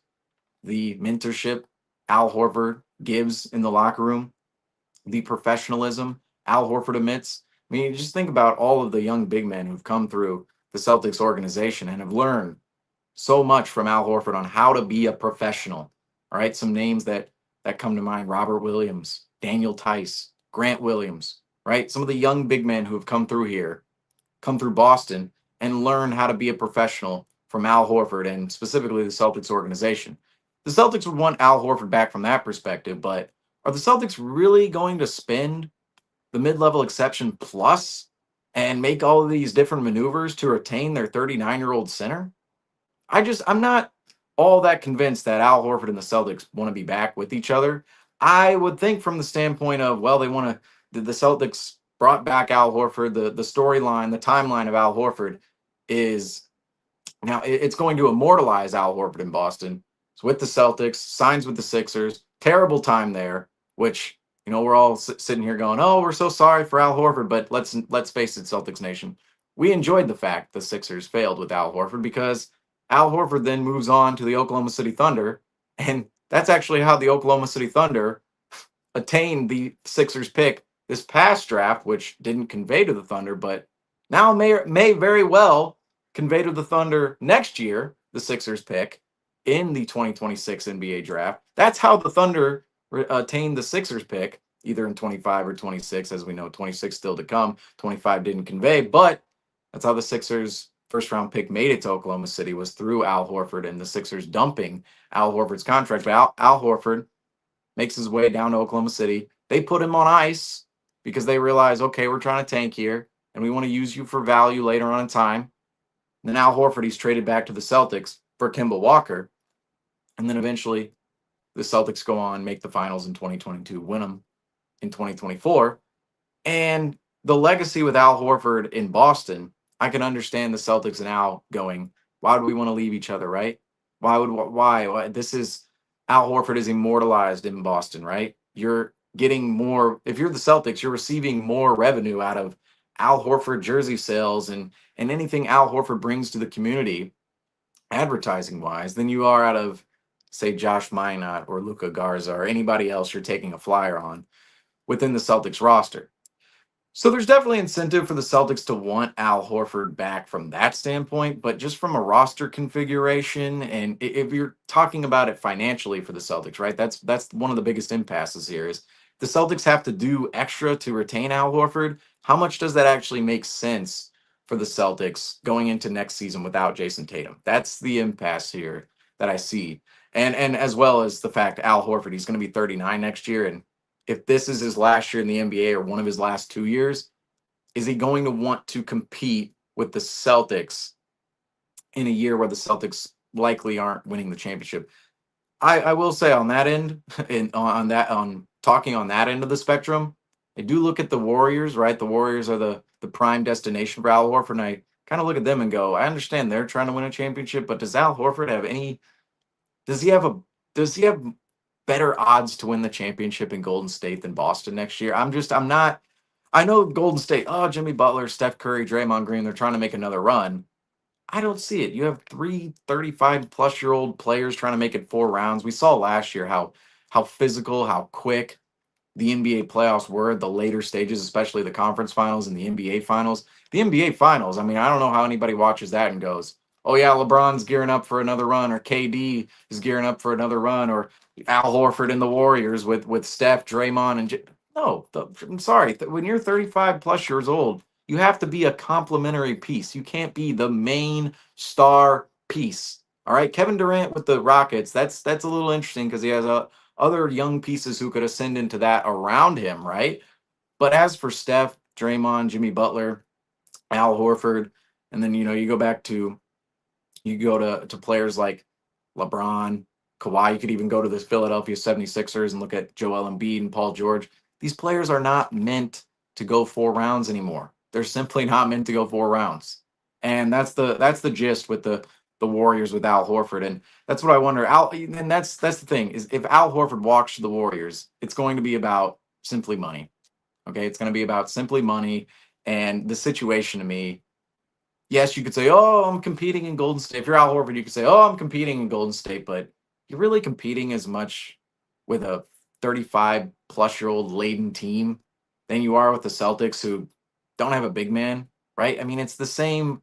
the mentorship Al Horford gives in the locker room, the professionalism Al Horford emits. I mean, just think about all of the young big men who've come through the Celtics organization and have learned so much from Al Horford on how to be a professional. All right, some names that come to mind: Robert Williams, Daniel Tice, Grant Williams. Right, some of the young big men who have come through here, come through Boston, and learn how to be a professional from Al Horford and specifically the Celtics organization. The Celtics would want Al Horford back from that perspective, but are the Celtics really going to spend the mid-level exception plus and make all of these different maneuvers to retain their 39-year-old center? I'm not all that convinced that Al Horford and the Celtics want to be back with each other. I would think from the standpoint of, well, they want to, the Celtics brought back Al Horford. The storyline, the timeline of Al Horford is now it's going to immortalize Al Horford in Boston. It's with the Celtics, signs with the Sixers. Terrible time there, which we're all sitting here going, "Oh, we're so sorry for Al Horford." But let's face it, Celtics Nation, we enjoyed the fact the Sixers failed with Al Horford because Al Horford then moves on to the Oklahoma City Thunder, and that's actually how the Oklahoma City Thunder attained the Sixers pick this past draft, which didn't convey to the Thunder, but now may very well convey to the Thunder next year, the Sixers pick in the 2026 NBA draft. That's how the Thunder attained the Sixers pick, either in 25 or 26. As we know, 26 still to come. 25 didn't convey, but that's how the Sixers first round pick made it to Oklahoma City, was through Al Horford and the Sixers dumping Al Horford's contract. But Al Horford makes his way down to Oklahoma City. They put him on ice because they realize, okay, we're trying to tank here and we want to use you for value later on in time. And then Al Horford, he's traded back to the Celtics for Kemba Walker. And then eventually the Celtics go on, make the finals in 2022, win them in 2024. And the legacy with Al Horford in Boston, I can understand the Celtics and Al going, why do we want to leave each other, right? Why? This is Al Horford is immortalized in Boston, right? You're getting more, if you're the Celtics, you're receiving more revenue out of Al Horford jersey sales and anything Al Horford brings to the community advertising wise than you are out of, say, Josh Minot or Luka Garza or anybody else you're taking a flyer on within the Celtics roster. So there's definitely incentive for the Celtics to want Al Horford back from that standpoint, but just from a roster configuration, and if you're talking about it financially for the Celtics, right? That's one of the biggest impasses here is the Celtics have to do extra to retain Al Horford. How much does that actually make sense for the Celtics going into next season without Jason Tatum? That's the impasse here that I see. And as well as the fact Al Horford, he's going to be 39 next year, and if this is his last year in the NBA or one of his last 2 years, is he going to want to compete with the Celtics in a year where the Celtics likely aren't winning the championship? I will say on that end, and on talking on that end of the spectrum, I do look at the Warriors, right? The Warriors are the prime destination for Al Horford, and I kind of look at them and go, I understand they're trying to win a championship, but does Al Horford have any? Does he have a? Does he have better odds to win the championship in Golden State than Boston next year? I'm not. I know Golden State, oh, Jimmy Butler, Steph Curry, Draymond Green, they're trying to make another run. I don't see it. You have three 35 plus year old players trying to make it 4 rounds. We saw last year how physical, how quick the NBA playoffs were, the later stages, especially the conference finals and the NBA finals. The NBA finals, I mean, I don't know how anybody watches that and goes, oh, yeah, LeBron's gearing up for another run, or KD is gearing up for another run, or Al Horford and the Warriors with Steph, Draymond, and no, I'm sorry. When you're 35 plus years old, you have to be a complementary piece. You can't be the main star piece. All right, Kevin Durant with the Rockets, that's a little interesting because he has other young pieces who could ascend into that around him, right? But as for Steph, Draymond, Jimmy Butler, Al Horford, and then you go to players like LeBron, Kawhi. You could even go to the Philadelphia 76ers and look at Joel Embiid and Paul George. These players are not meant to go 4 rounds anymore. They're simply not meant to go 4 rounds. And that's the gist with the Warriors with Al Horford. And that's what I wonder. And that's the thing, is if Al Horford walks to the Warriors, it's going to be about simply money. Okay, it's going to be about simply money. And the situation to me Yes, you could say, "Oh, I'm competing in Golden State." If you're Al Horford, you could say, "Oh, I'm competing in Golden State," but you're really competing as much with a 35 plus year old laden team than you are with the Celtics, who don't have a big man, right? I mean, it's the same.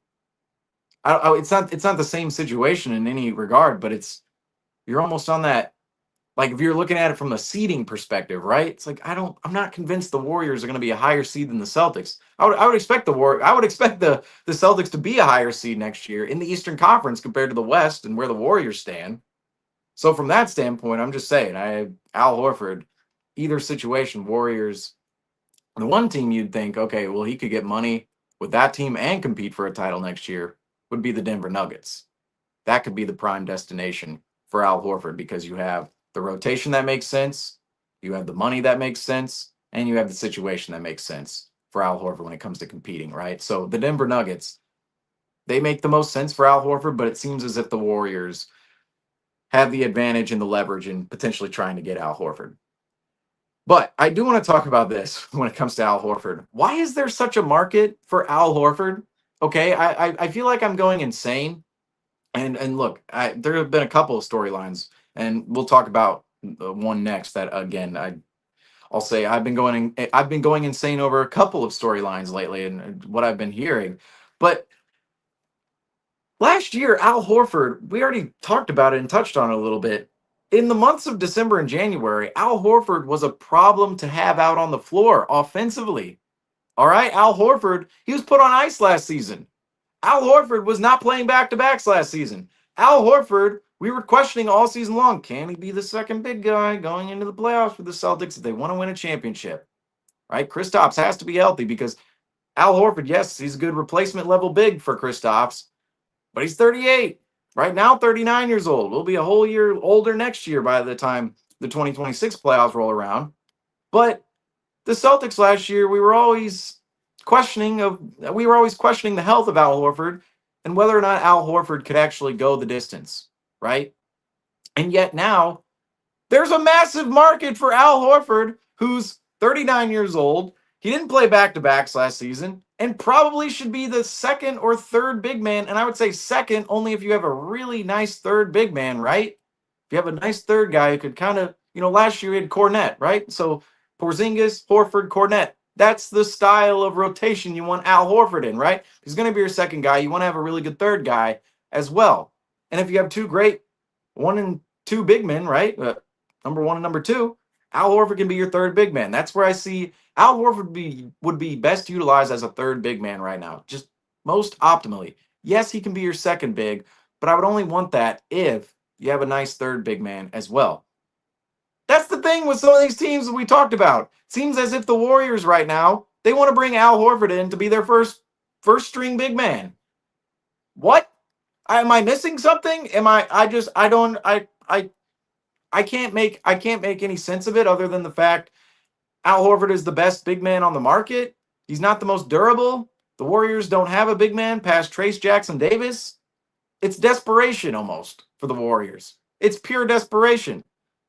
It's not the same situation in any regard, but you're almost on that. Like if you're looking at it from a seeding perspective, right? It's like I'm not convinced the Warriors are going to be a higher seed than the Celtics. I would expect I would expect the Celtics to be a higher seed next year in the Eastern Conference compared to the West and where the Warriors stand. So from that standpoint, I'm just saying, Al Horford, either situation, Warriors, the one team you'd think, okay, well, he could get money with that team and compete for a title next year would be the Denver Nuggets. That could be the prime destination for Al Horford because you have the rotation that makes sense, you have the money that makes sense, and you have the situation that makes sense for Al Horford when it comes to competing, right? So the Denver Nuggets, they make the most sense for Al Horford, but it seems as if the Warriors have the advantage and the leverage in potentially trying to get Al Horford. But I do want to talk about this when it comes to Al Horford. Why is there such a market for Al Horford? Okay, I feel like I'm going insane. And look, there have been a couple of storylines, and we'll talk about one next. That again, I'll say I've been going insane over a couple of storylines lately, and what I've been hearing. But last year, Al Horford, we already talked about it and touched on it a little bit. In the months of December and January, Al Horford was a problem to have out on the floor offensively. All right, Al Horford, he was put on ice last season. Al Horford was not playing back to backs last season. Al Horford, we were questioning all season long, can he be the second big guy going into the playoffs for the Celtics if they want to win a championship? Right? Kristaps has to be healthy because Al Horford, yes, he's a good replacement level big for Kristaps, but he's 38. Right now, 39 years old. We'll be a whole year older next year by the time the 2026 playoffs roll around. But the Celtics last year, we were always questioning the health of Al Horford and whether or not Al Horford could actually go the distance, right? And yet now there's a massive market for Al Horford, who's 39 years old. He didn't play back to backs last season and probably should be the second or third big man. And I would say second only if you have a really nice third big man, right? If you have a nice third guy who could kind of, last year we had Cornette, right? So Porzingis, Horford, Cornette. That's the style of rotation you want Al Horford in, right? He's going to be your second guy. You want to have a really good third guy as well. And if you have two great one and two big men, right? Number one and number two, Al Horford can be your third big man. That's where I see Al Horford would be best utilized as a third big man right now, just most optimally. Yes, he can be your second big, but I would only want that if you have a nice third big man as well. That's the thing with some of these teams that we talked about. It seems as if the Warriors right now, they want to bring Al Horford in to be their first string big man. What? Am I missing something? Am I just I don't I can't make any sense of it other than the fact Al Horford is the best big man on the market. He's not the most durable. The Warriors don't have a big man past Trace Jackson Davis. It's desperation almost for the Warriors. It's pure desperation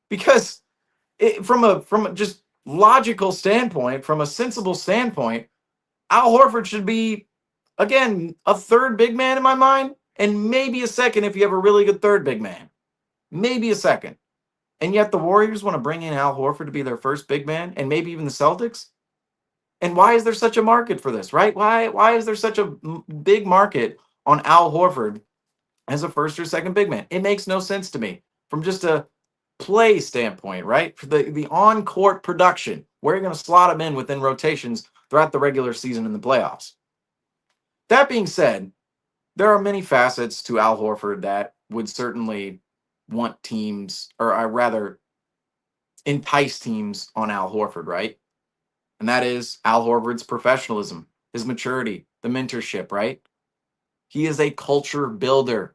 because from a just logical standpoint, from a sensible standpoint, Al Horford should be again a third big man in my mind, and maybe a second if you have a really good third big man, maybe a second. And yet the Warriors want to bring in Al Horford to be their first big man, and maybe even the Celtics. And why is there such a market for this, right? Why is there such a big market on Al Horford as a first or second big man? It makes no sense to me from just a play standpoint, right? For the on-court production, where you're going to slot him in within rotations throughout the regular season and the playoffs. That being said, there are many facets to Al Horford that would certainly want teams, or I rather entice teams on Al Horford, right? And that is Al Horford's professionalism, his maturity, the mentorship, right? He is a culture builder.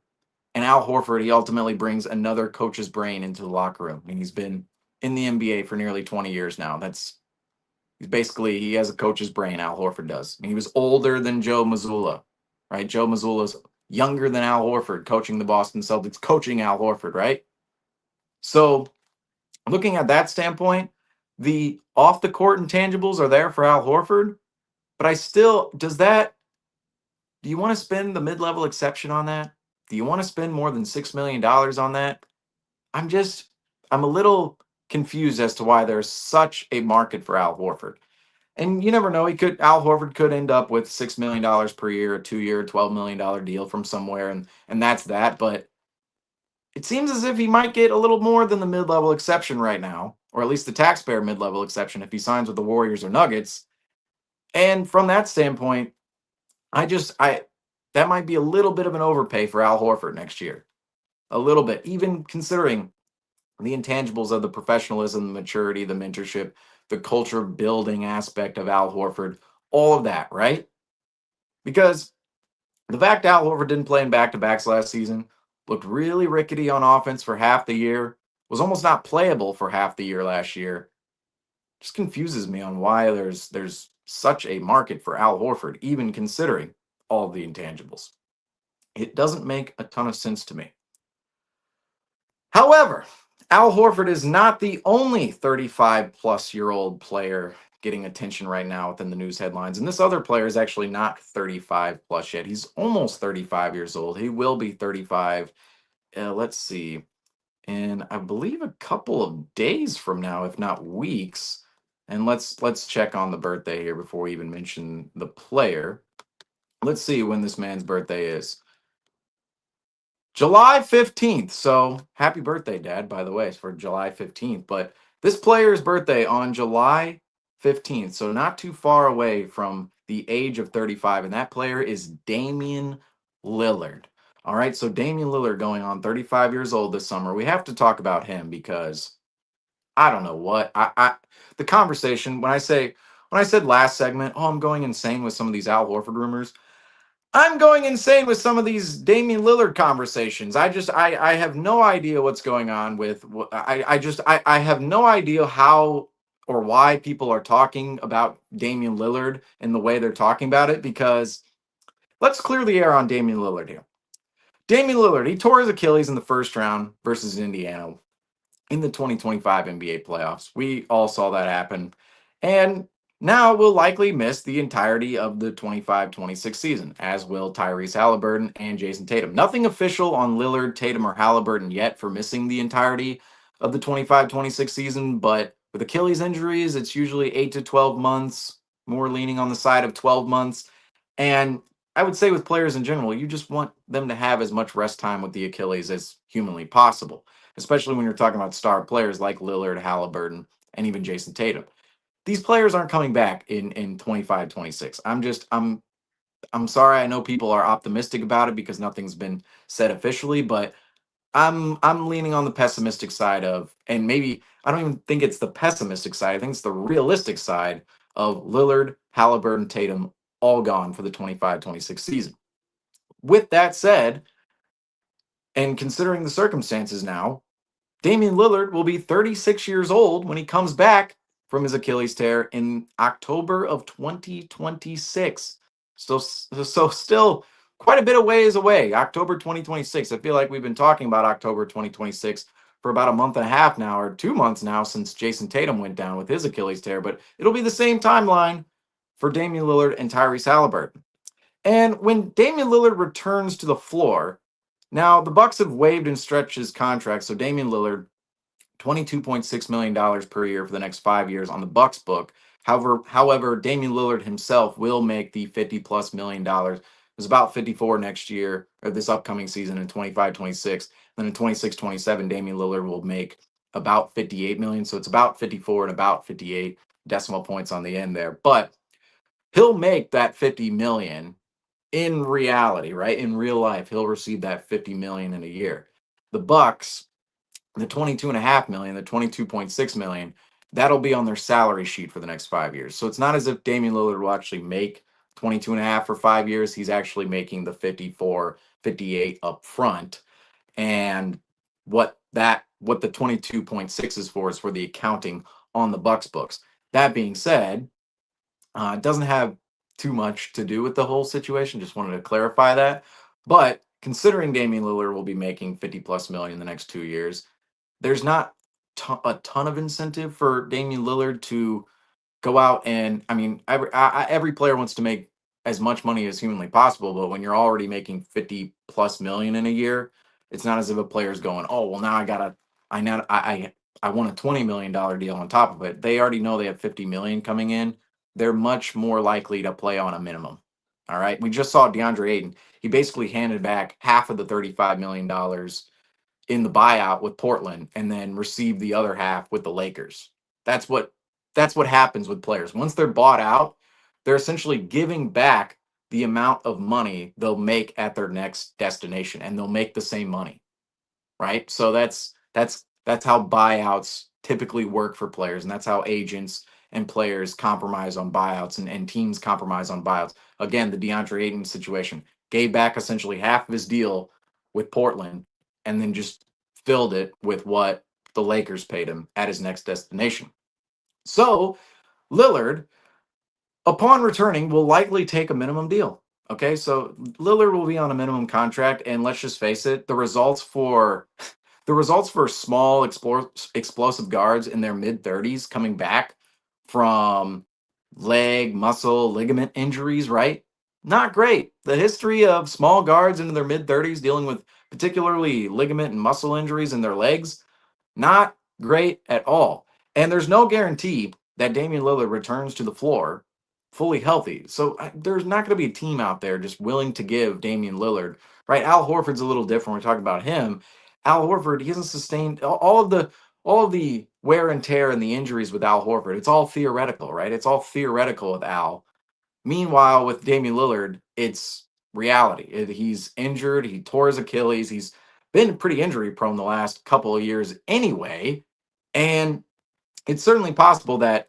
And Al Horford, he ultimately brings another coach's brain into the locker room. I mean, he's been in the NBA for nearly 20 years now. He has a coach's brain, Al Horford does. I mean, he was older than Joe Mazzulla, right? Joe Mazzulla's younger than Al Horford, coaching the Boston Celtics, coaching Al Horford, right? So looking at that standpoint, the off the court intangibles are there for Al Horford, but does that Do you want to spend the mid-level exception on that? Do you want to spend more than $6 million on that? I'm just, I'm a little confused as to why there's such a market for Al Horford. And you never know, Al Horford could end up with $6 million per year, a 2-year, $12 million deal from somewhere, and that's that. But it seems as if he might get a little more than the mid-level exception right now, or at least the taxpayer mid-level exception if he signs with the Warriors or Nuggets. And from that standpoint, I that might be a little bit of an overpay for Al Horford next year. A little bit, even considering the intangibles of the professionalism, the maturity, the mentorship, the culture building aspect of Al Horford, all of that, right? Because the fact Al Horford didn't play in back to backs last season, looked really rickety on offense for half the year, was almost not playable for half the year last year, just confuses me on why there's such a market for Al Horford, even considering all of the intangibles. It doesn't make a ton of sense to me. However, Al Horford is not the only 35-plus-year-old player getting attention right now within the news headlines. And this other player is actually not 35 plus yet. He's almost 35 years old. He will be 35. Let's see. In I believe a couple of days from now, if not weeks. And let's check on the birthday here before we even mention the player. Let's see when this man's birthday is. July 15th. So happy birthday, Dad, by the way, it's for July 15th. But this player's birthday on July 15th. So not too far away from the age of 35. And that player is Damian Lillard. All right. So Damian Lillard going on 35 years old this summer. We have to talk about him because I don't know what the conversation when I said last segment, oh, I'm going insane with some of these Al Horford rumors. I'm going insane with some of these Damian Lillard conversations. I have no idea what's going on with I have no idea how or why people are talking about Damian Lillard in the way they're talking about it, because let's clear the air on Damian Lillard here. Damian Lillard, he tore his Achilles in the first round versus Indiana in the 2025 NBA playoffs. We all saw that happen. And now we'll likely miss the entirety of the 25-26 season, as will Tyrese Halliburton and Jason Tatum. Nothing official on Lillard, Tatum, or Halliburton yet for missing the entirety of the 25-26 season, but with Achilles injuries, it's usually 8 to 12 months, more leaning on the side of 12 months. And I would say with players in general, you just want them to have as much rest time with the Achilles as humanly possible, especially when you're talking about star players like Lillard, Halliburton, and even Jason Tatum. These players aren't coming back in 25-26. I'm sorry. I know people are optimistic about it because nothing's been said officially, but I'm leaning on the pessimistic side of, and maybe I don't even think it's the pessimistic side. I think it's the realistic side of Lillard, Halliburton, Tatum all gone for the 25-26 season. With that said, and considering the circumstances now, Damian Lillard will be 36 years old when he comes back from his Achilles tear in October of 2026. So still quite a bit of ways away. October 2026. I feel like we've been talking about October 2026 for about a month and a half now, or 2 months now, since Jason Tatum went down with his Achilles tear. But it'll be the same timeline for Damian Lillard and Tyrese Halliburton. And when Damian Lillard returns to the floor, now the Bucks have waived and stretched his contract, so Damian Lillard $22.6 million per year for the next 5 years on the Bucks book. However, Damian Lillard himself will make the $50+ million. It's about 54 next year, or this upcoming season in 25-26. Then in 26-27, Damian Lillard will make about 58 million. So it's about 54 and about 58 decimal points on the end there. But he'll make that 50 million in reality, right? In real life, he'll receive that 50 million in a year. The Bucks, the 22.5 million, the 22.6 million, that'll be on their salary sheet for the next 5 years. So it's not as if Damian Lillard will actually make 22.5 for 5 years. He's actually making the 54, 58 up front. And what the 22.6 is for the accounting on the Bucks books. That being said, it doesn't have too much to do with the whole situation. Just wanted to clarify that. But considering Damian Lillard will be making 50+ million in the next 2 years, there's not a ton of incentive for Damian Lillard to go out and, I mean, every player wants to make as much money as humanly possible. But when you're already making 50 plus million in a year, it's not as if a player's going, oh, well, now I want a $20 million deal on top of it. They already know they have 50 million coming in. They're much more likely to play on a minimum. All right. We just saw DeAndre Ayton. He basically handed back half of the $35 million in the buyout with Portland and then received the other half with the Lakers. That's what that's what happens with players. Once they're bought out, they're essentially giving back the amount of money they'll make at their next destination, and they'll make the same money, right? So that's how buyouts typically work for players, and that's how agents and players compromise on buyouts, and teams compromise on buyouts. Again, the DeAndre Ayton situation gave back essentially half of his deal with Portland, and then just filled it with what the Lakers paid him at his next destination. So Lillard, upon returning, will likely take a minimum deal. Okay, so Lillard will be on a minimum contract, and let's just face it, the results for small explosive guards in their mid 30s coming back from leg, muscle, ligament injuries, right? Not great. The history of small guards into their mid 30s dealing with particularly ligament and muscle injuries in their legs, not great at all. And there's no guarantee that Damian Lillard returns to the floor fully healthy. So there's not going to be a team out there just willing to give Damian Lillard, right? Al Horford's a little different. We're talking about him. Al Horford, he hasn't sustained all of the wear and tear and the injuries with Al Horford. It's all theoretical, right? It's all theoretical with Al. Meanwhile, with Damian Lillard, it's reality. He's injured. He tore his Achilles. He's been pretty injury prone the last couple of years anyway. And it's certainly possible that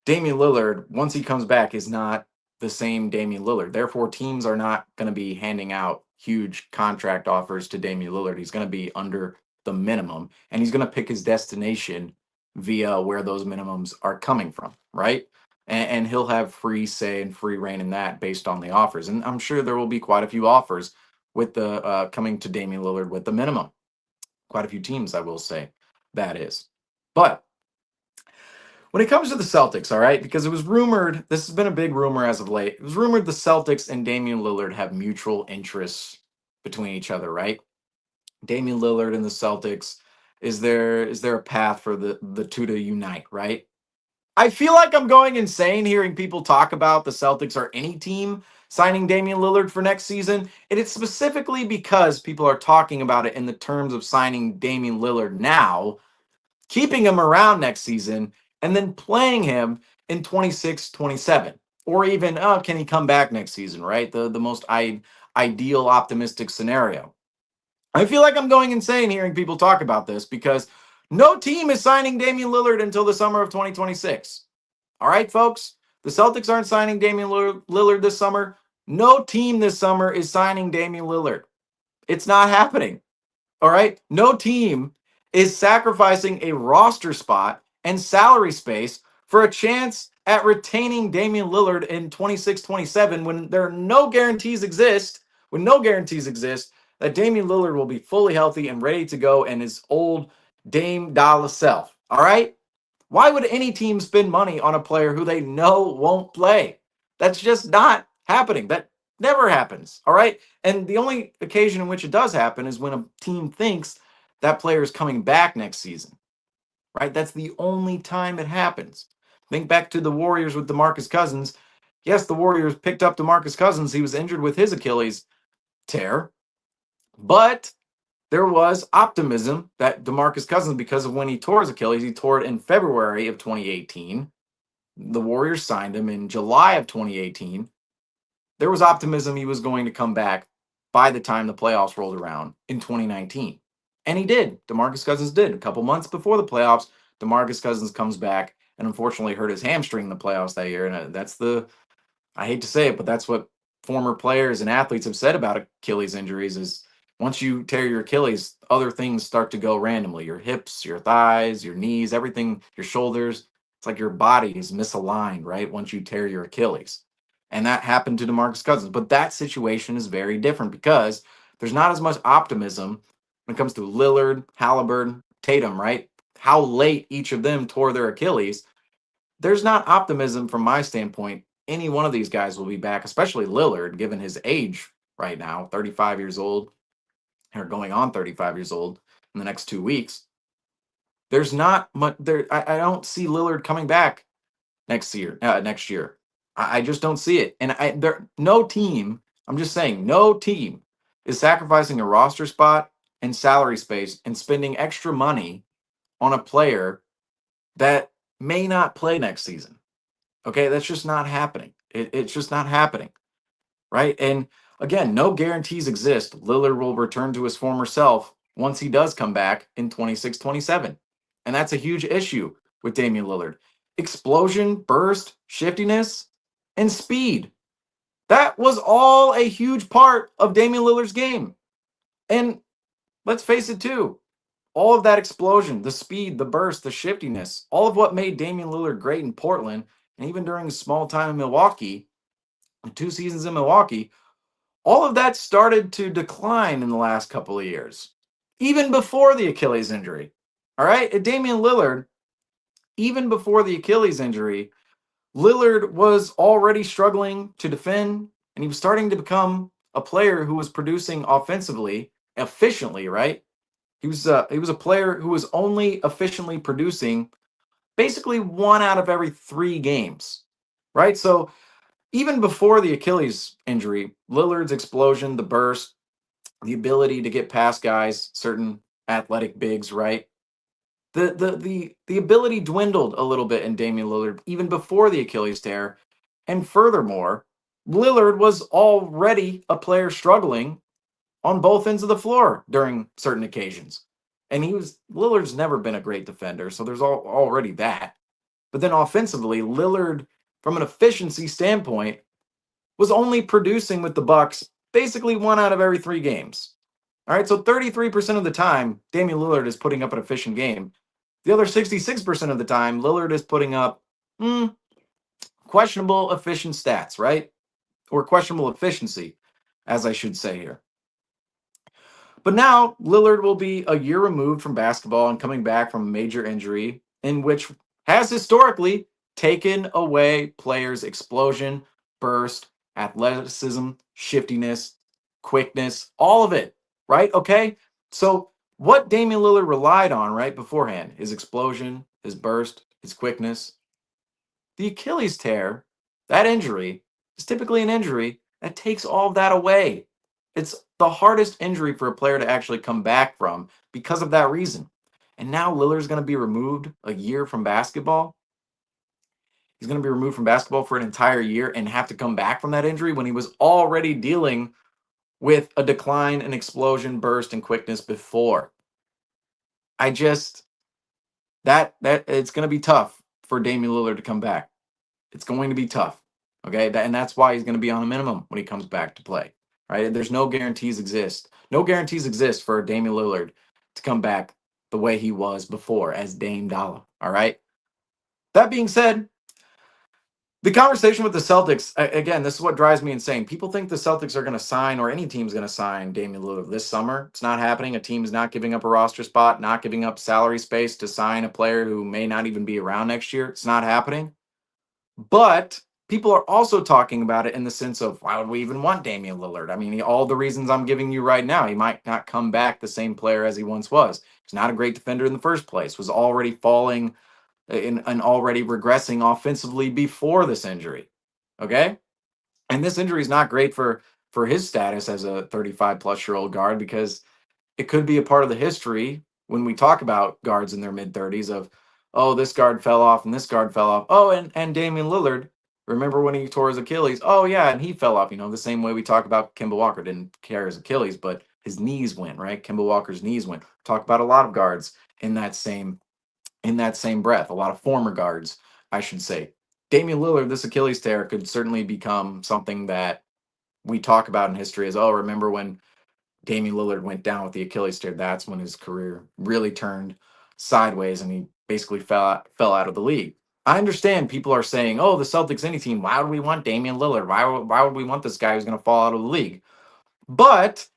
Damian Lillard, once he comes back, is not the same Damian Lillard. Therefore, teams are not going to be handing out huge contract offers to Damian Lillard. He's going to be under the minimum, and he's going to pick his destination via where those minimums are coming from, right? And he'll have free say and free reign in that based on the offers. And I'm sure there will be quite a few offers with the coming to Damian Lillard with the minimum. Quite a few teams, I will say, that is. But when it comes to the Celtics, all right, because it was rumored, this has been a big rumor as of late. It was rumored the Celtics and Damian Lillard have mutual interests between each other, right? Damian Lillard and the Celtics. Is there a path for the two to unite, right? I feel like I'm going insane hearing people talk about the Celtics or any team signing Damian Lillard for next season. And it's specifically because people are talking about it in the terms of signing Damian Lillard now, keeping him around next season, and then playing him in 26, 27. Or even, oh, can he come back next season, right? The most ideal optimistic scenario. I feel like I'm going insane hearing people talk about this because no team is signing Damian Lillard until the summer of 2026. All right, folks? The Celtics aren't signing Damian Lillard this summer. No team this summer is signing Damian Lillard. It's not happening. All right. No team is sacrificing a roster spot and salary space for a chance at retaining Damian Lillard in 26, 27 when there are no guarantees exist, when no guarantees exist that Damian Lillard will be fully healthy and ready to go and his old Dame Dollar self. All right. Why would any team spend money on a player who they know won't play? That's just not happening. That never happens. All right. And the only occasion in which it does happen is when a team thinks that player is coming back next season, right? That's the only time it happens. Think back to the Warriors with DeMarcus Cousins. Yes, the Warriors picked up DeMarcus Cousins. He was injured with his Achilles tear, but there was optimism that DeMarcus Cousins, because of when he tore his Achilles, he tore it in February of 2018. The Warriors signed him in July of 2018. There was optimism he was going to come back by the time the playoffs rolled around in 2019. And he did. DeMarcus Cousins did. A couple months before the playoffs, DeMarcus Cousins comes back and unfortunately hurt his hamstring in the playoffs that year. And I hate to say it, but that's what former players and athletes have said about Achilles injuries is once you tear your Achilles, other things start to go randomly. Your hips, your thighs, your knees, everything, your shoulders. It's like your body is misaligned, right? Once you tear your Achilles. And that happened to DeMarcus Cousins. But that situation is very different because there's not as much optimism when it comes to Lillard, Halliburton, Tatum, right? How late each of them tore their Achilles. There's not optimism from my standpoint any one of these guys will be back, especially Lillard, given his age right now, 35 years old, or going on 35 years old in the next 2 weeks. There's not much there. I don't see Lillard coming back next year. Next year, I just don't see it. And no team. I'm just saying, no team is sacrificing a roster spot and salary space and spending extra money on a player that may not play next season. Okay, that's just not happening. It's just not happening, right? And again, no guarantees exist. Lillard will return to his former self once he does come back in 26, 27. And that's a huge issue with Damian Lillard. Explosion, burst, shiftiness, and speed. That was all a huge part of Damian Lillard's game. And let's face it, too. All of that explosion, the speed, the burst, the shiftiness, all of what made Damian Lillard great in Portland, and even during his small time in Milwaukee, 2 seasons in Milwaukee, all of that started to decline in the last couple of years, even before the Achilles injury. All right. Damian Lillard, even before the Achilles injury, Lillard was already struggling to defend, and he was starting to become a player who was producing offensively efficiently, right? He was a player who was only efficiently producing basically 1 out of every 3 games, right? So even before the Achilles injury, Lillard's explosion, the burst, the ability to get past guys, certain athletic bigs, right? The ability dwindled a little bit in Damian Lillard even before the Achilles tear. And furthermore, Lillard was already a player struggling on both ends of the floor during certain occasions. And Lillard's never been a great defender, so there's already that. But then offensively, Lillard, from an efficiency standpoint, was only producing with the Bucks basically 1 out of every 3 games. All right, so 33% of the time, Damian Lillard is putting up an efficient game. The other 66% of the time, Lillard is putting up questionable efficient stats, right? Or questionable efficiency, as I should say here. But now Lillard will be a year removed from basketball and coming back from a major injury, in which has historically taken away players' explosion, burst, athleticism, shiftiness, quickness, all of it, right? Okay. So what Damian Lillard relied on right beforehand, his explosion, his burst, his quickness, the Achilles tear, that injury is typically an injury that takes all of that away. It's the hardest injury for a player to actually come back from because of that reason. And now Lillard's going to be removed a year from basketball. He's going to be removed from basketball for an entire year and have to come back from that injury when he was already dealing with a decline in explosion, burst, and quickness before. I just that it's going to be tough for Damian Lillard to come back. It's going to be tough. Okay. And that's why he's going to be on a minimum when he comes back to play. Right. There's no guarantees exist. No guarantees exist for Damian Lillard to come back the way he was before as Dame Dollar. All right. That being said, the conversation with the Celtics, again, this is what drives me insane. People think the Celtics are going to sign, or any team's going to sign Damian Lillard this summer. It's not happening. A team is not giving up a roster spot, not giving up salary space to sign a player who may not even be around next year. It's not happening. But people are also talking about it in the sense of, why would we even want Damian Lillard? I mean, all the reasons I'm giving you right now, he might not come back the same player as he once was. He's not a great defender in the first place, was already falling and already regressing offensively before this injury. Okay. And this injury is not great for his status as a 35-plus-year-old guard, because it could be a part of the history when we talk about guards in their mid-30s of, oh, this guard fell off and this guard fell off. Oh, and Damian Lillard, remember when he tore his Achilles? Oh, yeah, and he fell off. The same way we talk about Kemba Walker didn't tear his Achilles, but his knees went, right? Kemba Walker's knees went. Talk about a lot of guards in that same breath, a lot of former guards, I should say. Damian Lillard, this Achilles tear could certainly become something that we talk about in history as, oh, remember when Damian Lillard went down with the Achilles tear? That's when his career really turned sideways and he basically fell out of the league. I understand people are saying, oh, the Celtics, any team, why would we want Damian Lillard? Why would we want this guy who's going to fall out of the league? But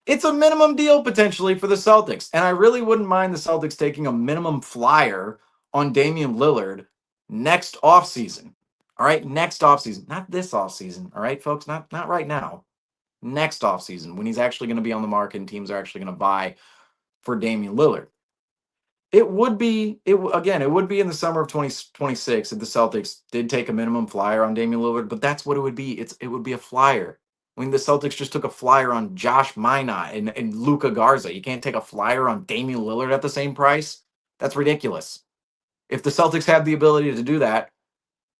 it's a minimum deal potentially for the Celtics. And I really wouldn't mind the Celtics taking a minimum flyer on Damian Lillard next offseason. All right, next offseason, not this offseason. All right, folks, not right now. Next offseason, when he's actually going to be on the market and teams are actually going to buy for Damian Lillard. It would be again. It would be in the summer of 2026 if the Celtics did take a minimum flyer on Damian Lillard. But that's what it would be. It would be a flyer. I mean, the Celtics just took a flyer on Josh Minot and Luka Garza. You can't take a flyer on Damian Lillard at the same price. That's ridiculous. If the Celtics have the ability to do that,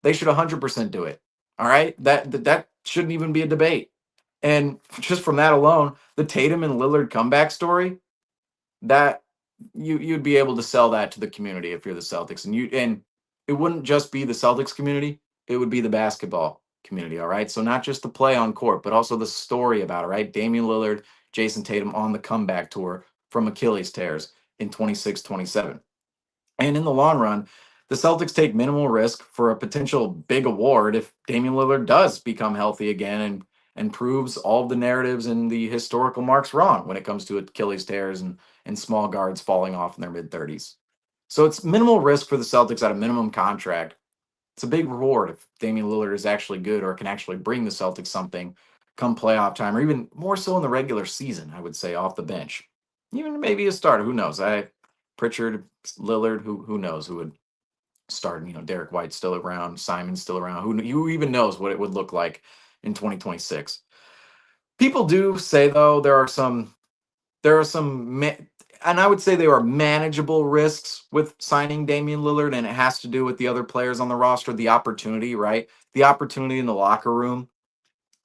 they should 100% do it. All right, that shouldn't even be a debate. And just from that alone, the Tatum and Lillard comeback story, that you'd be able to sell that to the community if you're the Celtics, and it wouldn't just be the Celtics community, it would be the basketball community. All right, so not just the play on court, but also the story about it. Right, Damian Lillard, Jason Tatum on the comeback tour from Achilles tears in 26, 27. And in the long run, the Celtics take minimal risk for a potential big award if Damian Lillard does become healthy again and proves all of the narratives and the historical marks wrong when it comes to Achilles tears and small guards falling off in their mid 30s. So it's minimal risk for the Celtics at a minimum contract. It's a big reward if Damian Lillard is actually good or can actually bring the Celtics something come playoff time, or even more so in the regular season, I would say, off the bench. Even maybe a starter. Who knows? Pritchard, Lillard, who knows who would start? Derek White's still around, Simon's still around. Who even knows what it would look like in 2026? People do say though there are some and I would say they are manageable risks with signing Damian Lillard, and it has to do with the other players on the roster, the opportunity, right? The opportunity in the locker room.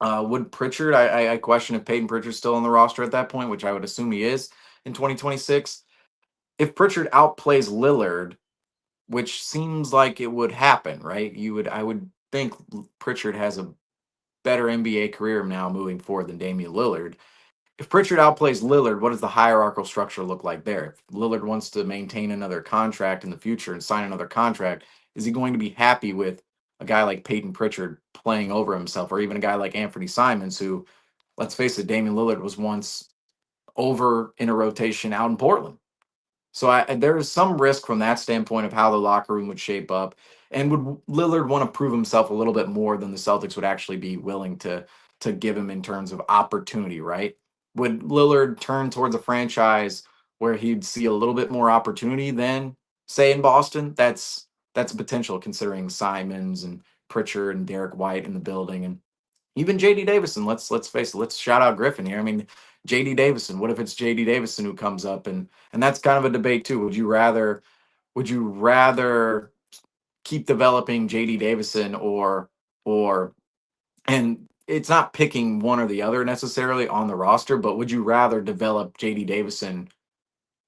Would Pritchard? I question if Peyton Pritchard's still on the roster at that point, which I would assume he is in 2026. If Pritchard outplays Lillard, which seems like it would happen, right? I would think Pritchard has a better NBA career now moving forward than Damian Lillard. If Pritchard outplays Lillard, what does the hierarchical structure look like there? If Lillard wants to maintain another contract in the future and sign another contract, is he going to be happy with a guy like Peyton Pritchard playing over himself, or even a guy like Anthony Simons, who, let's face it, Damian Lillard was once over in a rotation out in Portland? So there is some risk from that standpoint of how the locker room would shape up. And would Lillard want to prove himself a little bit more than the Celtics would actually be willing to give him in terms of opportunity, right? Would Lillard turn towards a franchise where he'd see a little bit more opportunity than, say, in Boston? That's a potential, considering Simons and Pritchard and Derek White in the building, and even JD Davison. Let's face it. Let's shout out Griffin here. I mean, JD Davison. What if it's JD Davison who comes up, and that's kind of a debate too. Would you rather keep developing JD Davison, or and it's not picking one or the other necessarily on the roster, but would you rather develop JD Davison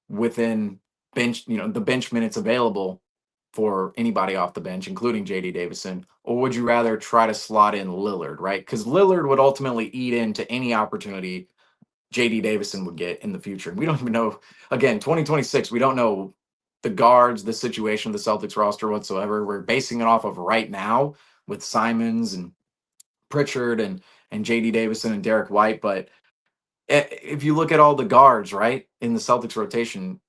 within the bench minutes available for anybody off the bench, including JD Davison, or would you rather try to slot in Lillard, right? Because Lillard would ultimately eat into any opportunity JD Davison would get in the future. We don't even know, again, 2026, we don't know the guards, the situation of the Celtics roster whatsoever. We're basing it off of right now with Simons and Pritchard and JD Davison and Derek White. But if you look at all the guards, right, in the Celtics rotation,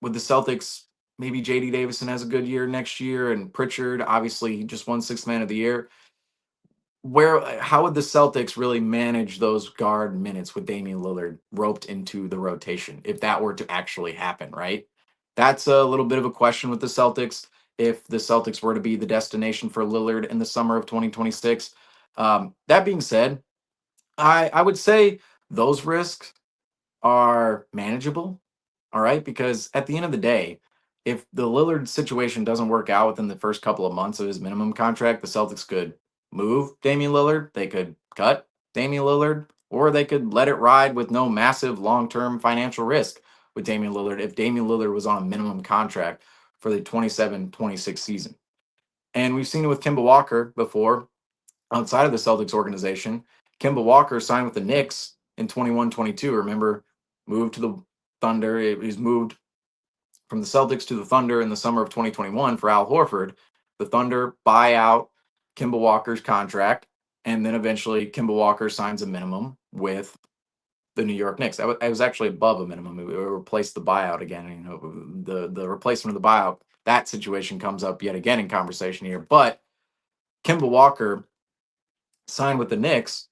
with the Celtics, maybe JD Davison has a good year next year, and Pritchard, obviously, he just won Sixth Man of the Year. How would the Celtics really manage those guard minutes with Damian Lillard roped into the rotation if that were to actually happen, right? That's a little bit of a question with the Celtics. If the Celtics were to be the destination for Lillard in the summer of 2026. That being said, I would say those risks are manageable. All right. Because at the end of the day, if the Lillard situation doesn't work out within the first couple of months of his minimum contract, the Celtics could move Damian Lillard. They could cut Damian Lillard, or they could let it ride with no massive long term financial risk with Damian Lillard if Damian Lillard was on a minimum contract for the 27-26 season. And we've seen it with Kemba Walker before outside of the Celtics organization. Kemba Walker signed with the Knicks in 21-22. Remember, moved to the Thunder. He's moved from the Celtics to the Thunder in the summer of 2021 for Al Horford. The Thunder buy out Kemba Walker's contract, and then eventually Kemba Walker signs a minimum with the New York Knicks. That was actually above a minimum. It replaced the buyout again. The replacement of the buyout. That situation comes up yet again in conversation here. But Kemba Walker signed with the Knicks,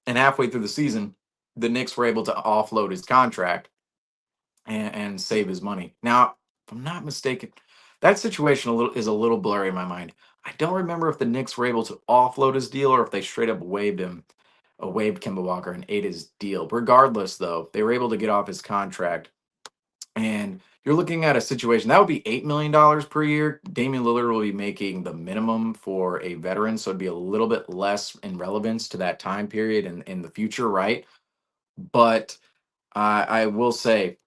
and halfway through the season, the Knicks were able to offload his contract and save his money. Now, if I'm not mistaken, that situation is a little blurry in my mind. I don't remember if the Knicks were able to offload his deal or if they straight up waived Kemba Walker and ate his deal. Regardless, though, they were able to get off his contract. And you're looking at a situation that would be $8 million per year. Damian Lillard will be making the minimum for a veteran, so it'd be a little bit less in relevance to that time period in the future, right? But I will say,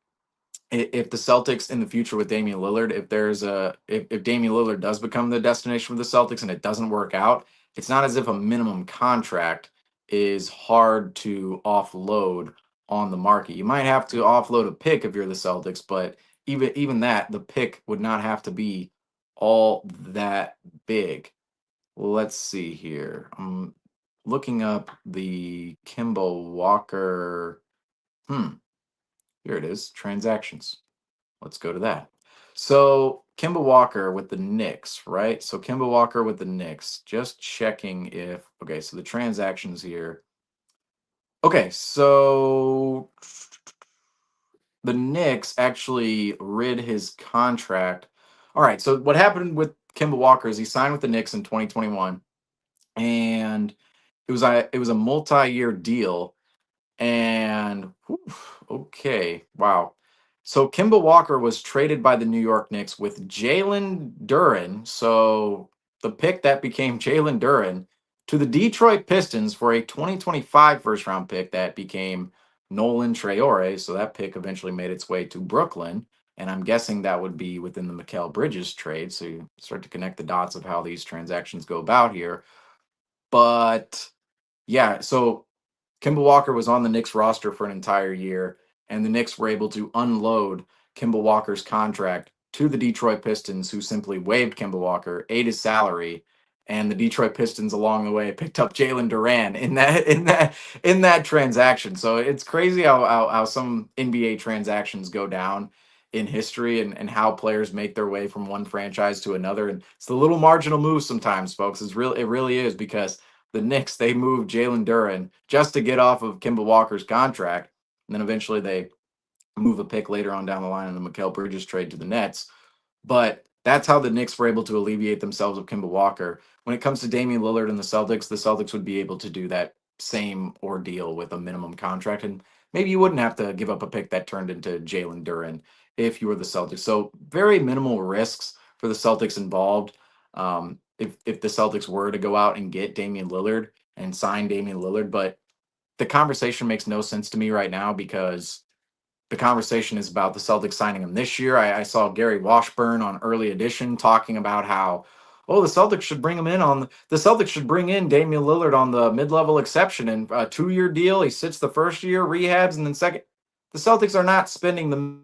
if the Celtics in the future with Damian Lillard, if Damian Lillard does become the destination for the Celtics and it doesn't work out, it's not as if a minimum contract is hard to offload on the market. You might have to offload a pick if you're the Celtics, but even that, the pick would not have to be all that big. Let's see here. I'm looking up the Kimbo Walker. Here it is. Transactions. Let's go to that. So Kemba Walker with the Knicks, right? So Kemba Walker with the Knicks. Just checking if okay. So the transactions here. Okay, so the Knicks actually rid his contract. All right. So what happened with Kemba Walker is he signed with the Knicks in 2021, and it was a multi-year deal. And whew, okay, wow. So Kimba Walker was traded by the New York Knicks with Jalen Duren. So the pick that became Jalen Duren to the Detroit Pistons for a 2025 first round pick that became Nolan Traore. So that pick eventually made its way to Brooklyn. And I'm guessing that would be within the Mikal Bridges trade. So you start to connect the dots of how these transactions go about here. But yeah, so Kemba Walker was on the Knicks roster for an entire year, and the Knicks were able to unload Kemba Walker's contract to the Detroit Pistons, who simply waived Kemba Walker, ate his salary, and the Detroit Pistons along the way picked up Jalen Duran in that transaction. So it's crazy how some NBA transactions go down in history and how players make their way from one franchise to another. And it's the little marginal moves sometimes, folks. It really is because the Knicks, they moved Jalen Duren just to get off of Kemba Walker's contract. And then eventually they move a pick later on down the line in the Mikal Bridges trade to the Nets. But that's how the Knicks were able to alleviate themselves of Kemba Walker. When it comes to Damian Lillard and the Celtics would be able to do that same ordeal with a minimum contract. And maybe you wouldn't have to give up a pick that turned into Jalen Duren if you were the Celtics. So very minimal risks for the Celtics involved. If the Celtics were to go out and get Damian Lillard and sign Damian Lillard, but the conversation makes no sense to me right now because the conversation is about the Celtics signing him this year. I saw Gary Washburn on Early Edition talking about how, oh, the Celtics should bring in Damian Lillard on the mid-level exception and a 2-year deal. He sits the first year, rehabs, and then second. The Celtics are not spending the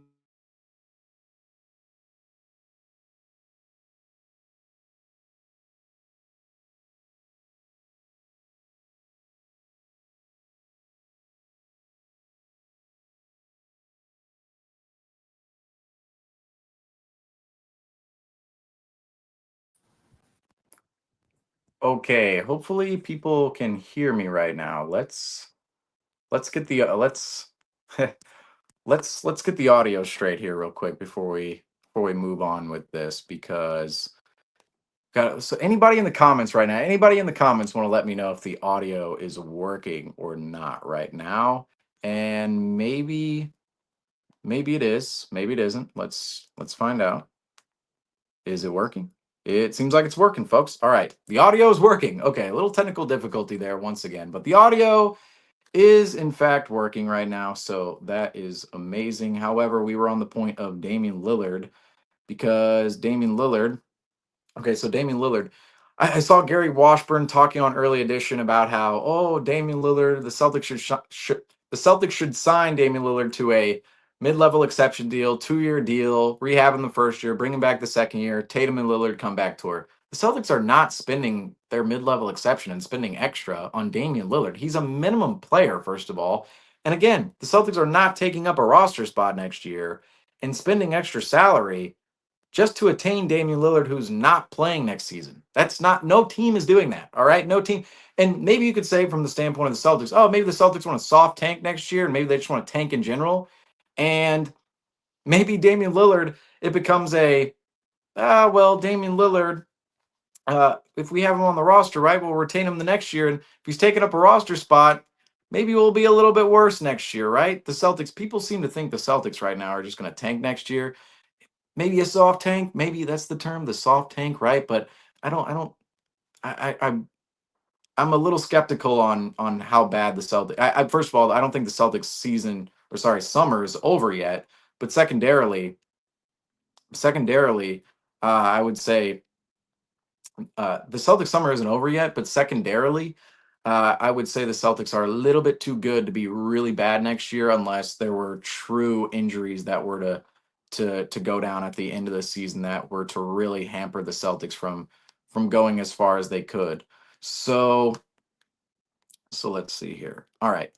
Okay, hopefully people can hear me right now. Let's get the let's let's get the audio straight here real quick before we move on with this because so anybody in the comments right now, anybody in the comments want to let me know if the audio is working or not right now? And maybe it is, maybe it isn't. Let's find out. Is it working? It seems like it's working, folks. All right. The audio is working. Okay, a little technical difficulty there once again, but the audio is in fact working right now. So that is amazing. However, we were on the point of Damian Lillard because Damian Lillard. Okay, so Damian Lillard. I saw Gary Washburn talking on Early Edition about how, oh, Damian Lillard, the Celtics should sign Damian Lillard to a mid-level exception deal, 2-year deal, rehab him the first year, bring him back the second year, Tatum and Lillard come back tour. The Celtics are not spending their mid-level exception and spending extra on Damian Lillard. He's a minimum player, first of all. And again, the Celtics are not taking up a roster spot next year and spending extra salary just to attain Damian Lillard, who's not playing next season. That's not, no team is doing that. All right. No team. And maybe you could say from the standpoint of the Celtics, oh, maybe the Celtics want a soft tank next year, and maybe they just want to tank in general. And maybe Damian Lillard, it becomes well, Damian Lillard, if we have him on the roster, right, we'll retain him the next year. And if he's taking up a roster spot, maybe we'll be a little bit worse next year, right? The Celtics, people seem to think the Celtics right now are just going to tank next year. Maybe a soft tank, maybe that's the term, the soft tank, right? But I'm a little skeptical on how bad the Celtics. First of all, I don't think the Celtics season, or sorry, summer is over yet. But secondarily, I would say the Celtics summer isn't over yet. But secondarily, I would say the Celtics are a little bit too good to be really bad next year, unless there were true injuries that were to go down at the end of the season that were to really hamper the Celtics from going as far as they could. So let's see here. All right.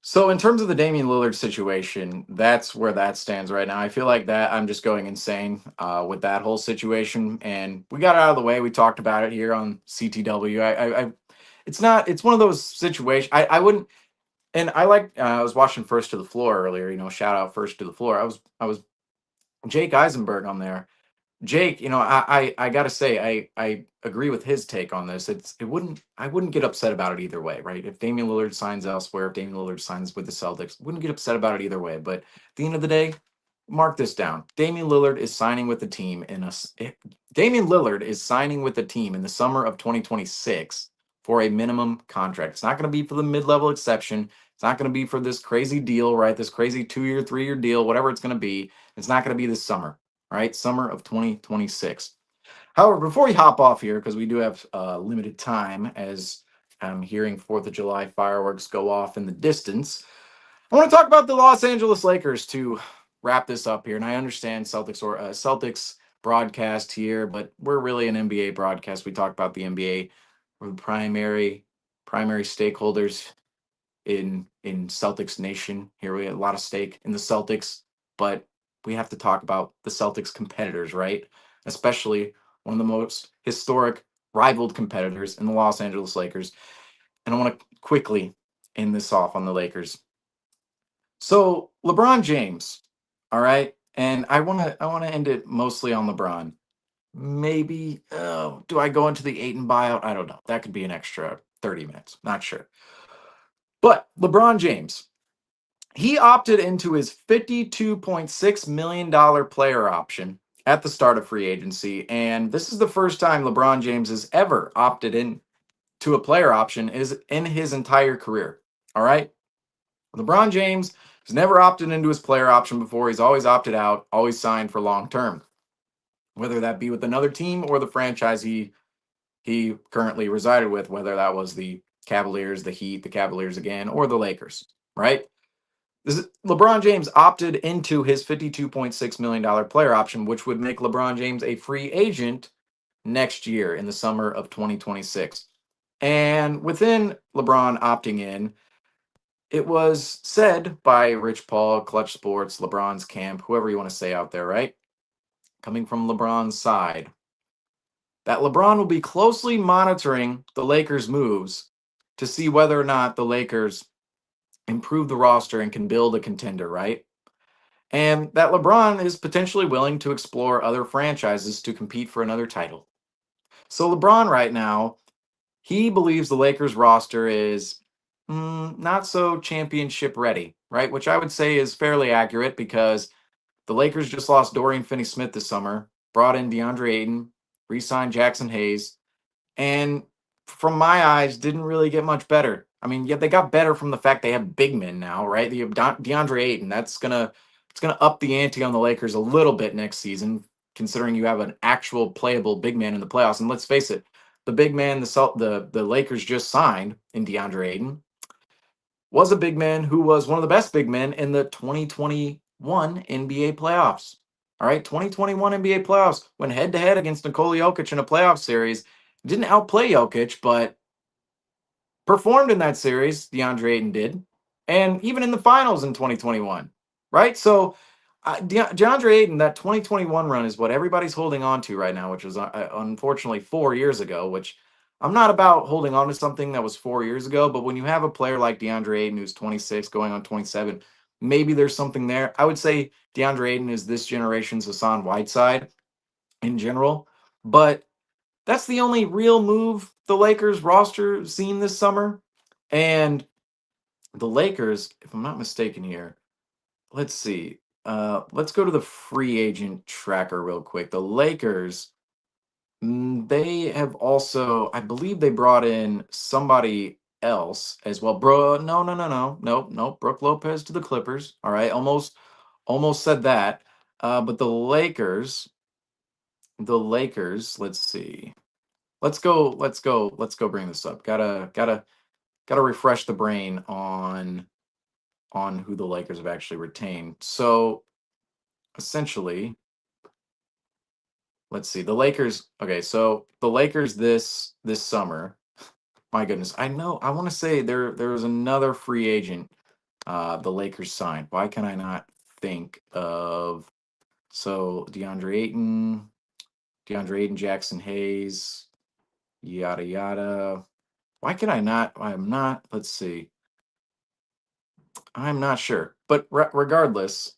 So in terms of the Damian Lillard situation, that's where that stands right now. I feel like that I'm just going insane with that whole situation, and we got it out of the way. We talked about it here on CTW. It's not. It's one of those situations. I wouldn't. And I like. I was watching First to the Floor earlier. Shout out First to the Floor. I was Jake Eisenberg on there. Jake, I gotta say, I agree with his take on this. I wouldn't get upset about it either way, right? If Damian Lillard signs elsewhere, if Damian Lillard signs with the Celtics, wouldn't get upset about it either way. But at the end of the day, mark this down. Damian Lillard is signing with the team Damian Lillard is signing with the team in the summer of 2026 for a minimum contract. It's not going to be for the mid-level exception. It's not going to be for this crazy deal, right? This crazy 2-year, 3-year deal, whatever it's going to be. It's not going to be this summer. Right, summer of 2026. However, before we hop off here, because we do have limited time as I'm hearing 4th of July fireworks go off in the distance, I want to talk about the Los Angeles Lakers to wrap this up here. And I understand Celtics broadcast here, but we're really an NBA broadcast. We talk about the NBA. We're the primary stakeholders in Celtics Nation. Here we have a lot of stake in the Celtics, but we have to talk about the Celtics competitors, right? Especially one of the most historic rivaled competitors in the Los Angeles Lakers. And I want to quickly end this off on the Lakers. So LeBron James, all right, and I want to end it mostly on LeBron. Maybe do I go into the Ayton buyout? I don't know. That could be an extra 30 minutes. Not sure. But LeBron James, he opted into his $52.6 million player option at the start of free agency. And this is the first time LeBron James has ever opted in to a player option is in his entire career. All right. LeBron James has never opted into his player option before. He's always opted out, always signed for long term, whether that be with another team or the franchise he currently resided with, whether that was the Cavaliers, the Heat, the Cavaliers again, or the Lakers, right? LeBron James opted into his $52.6 million player option, which would make LeBron James a free agent next year in the summer of 2026. And within LeBron opting in, it was said by Rich Paul, Clutch Sports, LeBron's camp, whoever you want to say out there, right? Coming from LeBron's side, that LeBron will be closely monitoring the Lakers' moves to see whether or not the Lakers improve the roster and can build a contender, right? And that LeBron is potentially willing to explore other franchises to compete for another title. So LeBron right now, he believes the Lakers roster is not so championship ready, right? Which I would say is fairly accurate because the Lakers just lost Dorian Finney-Smith this summer, brought in DeAndre Ayton, re-signed Jackson Hayes, and from my eyes, didn't really get much better. I mean, yeah, they got better from the fact they have big men now, right? You have DeAndre Ayton. It's gonna up the ante on the Lakers a little bit next season, considering you have an actual playable big man in the playoffs. And let's face it, the big man the Lakers just signed in DeAndre Ayton was a big man who was one of the best big men in the 2021 NBA playoffs. All right, 2021 NBA playoffs went head to head against Nikola Jokic in a playoff series. Didn't outplay Jokic, but performed in that series. DeAndre Ayton did, and even in the finals in 2021, right? So DeAndre Ayton, that 2021 run is what everybody's holding on to right now, which was unfortunately 4 years ago, which I'm not about holding on to something that was 4 years ago, but when you have a player like DeAndre Ayton who's 26 going on 27, maybe there's something there. I would say DeAndre Ayton is this generation's Hassan Whiteside in general, but that's the only real move the Lakers roster seen this summer. And the Lakers, if I'm not mistaken here, let's see. Let's go to the free agent tracker real quick. The Lakers, they have also, I believe they brought in somebody else as well. Bro, no, no, no, no, nope, nope. Brooke Lopez to the Clippers. All right, almost said that. But the Lakers. Let's see. Let's go. Bring this up. Gotta refresh the brain on who the Lakers have actually retained. So essentially, let's see. The Lakers. Okay, so the Lakers this summer. My goodness, I know. I want to say there was another free agent. The Lakers signed. Why can I not think of? So DeAndre Ayton, Jackson Hayes, yada yada. Why can I not? I'm not. Let's see. I'm not sure. But regardless,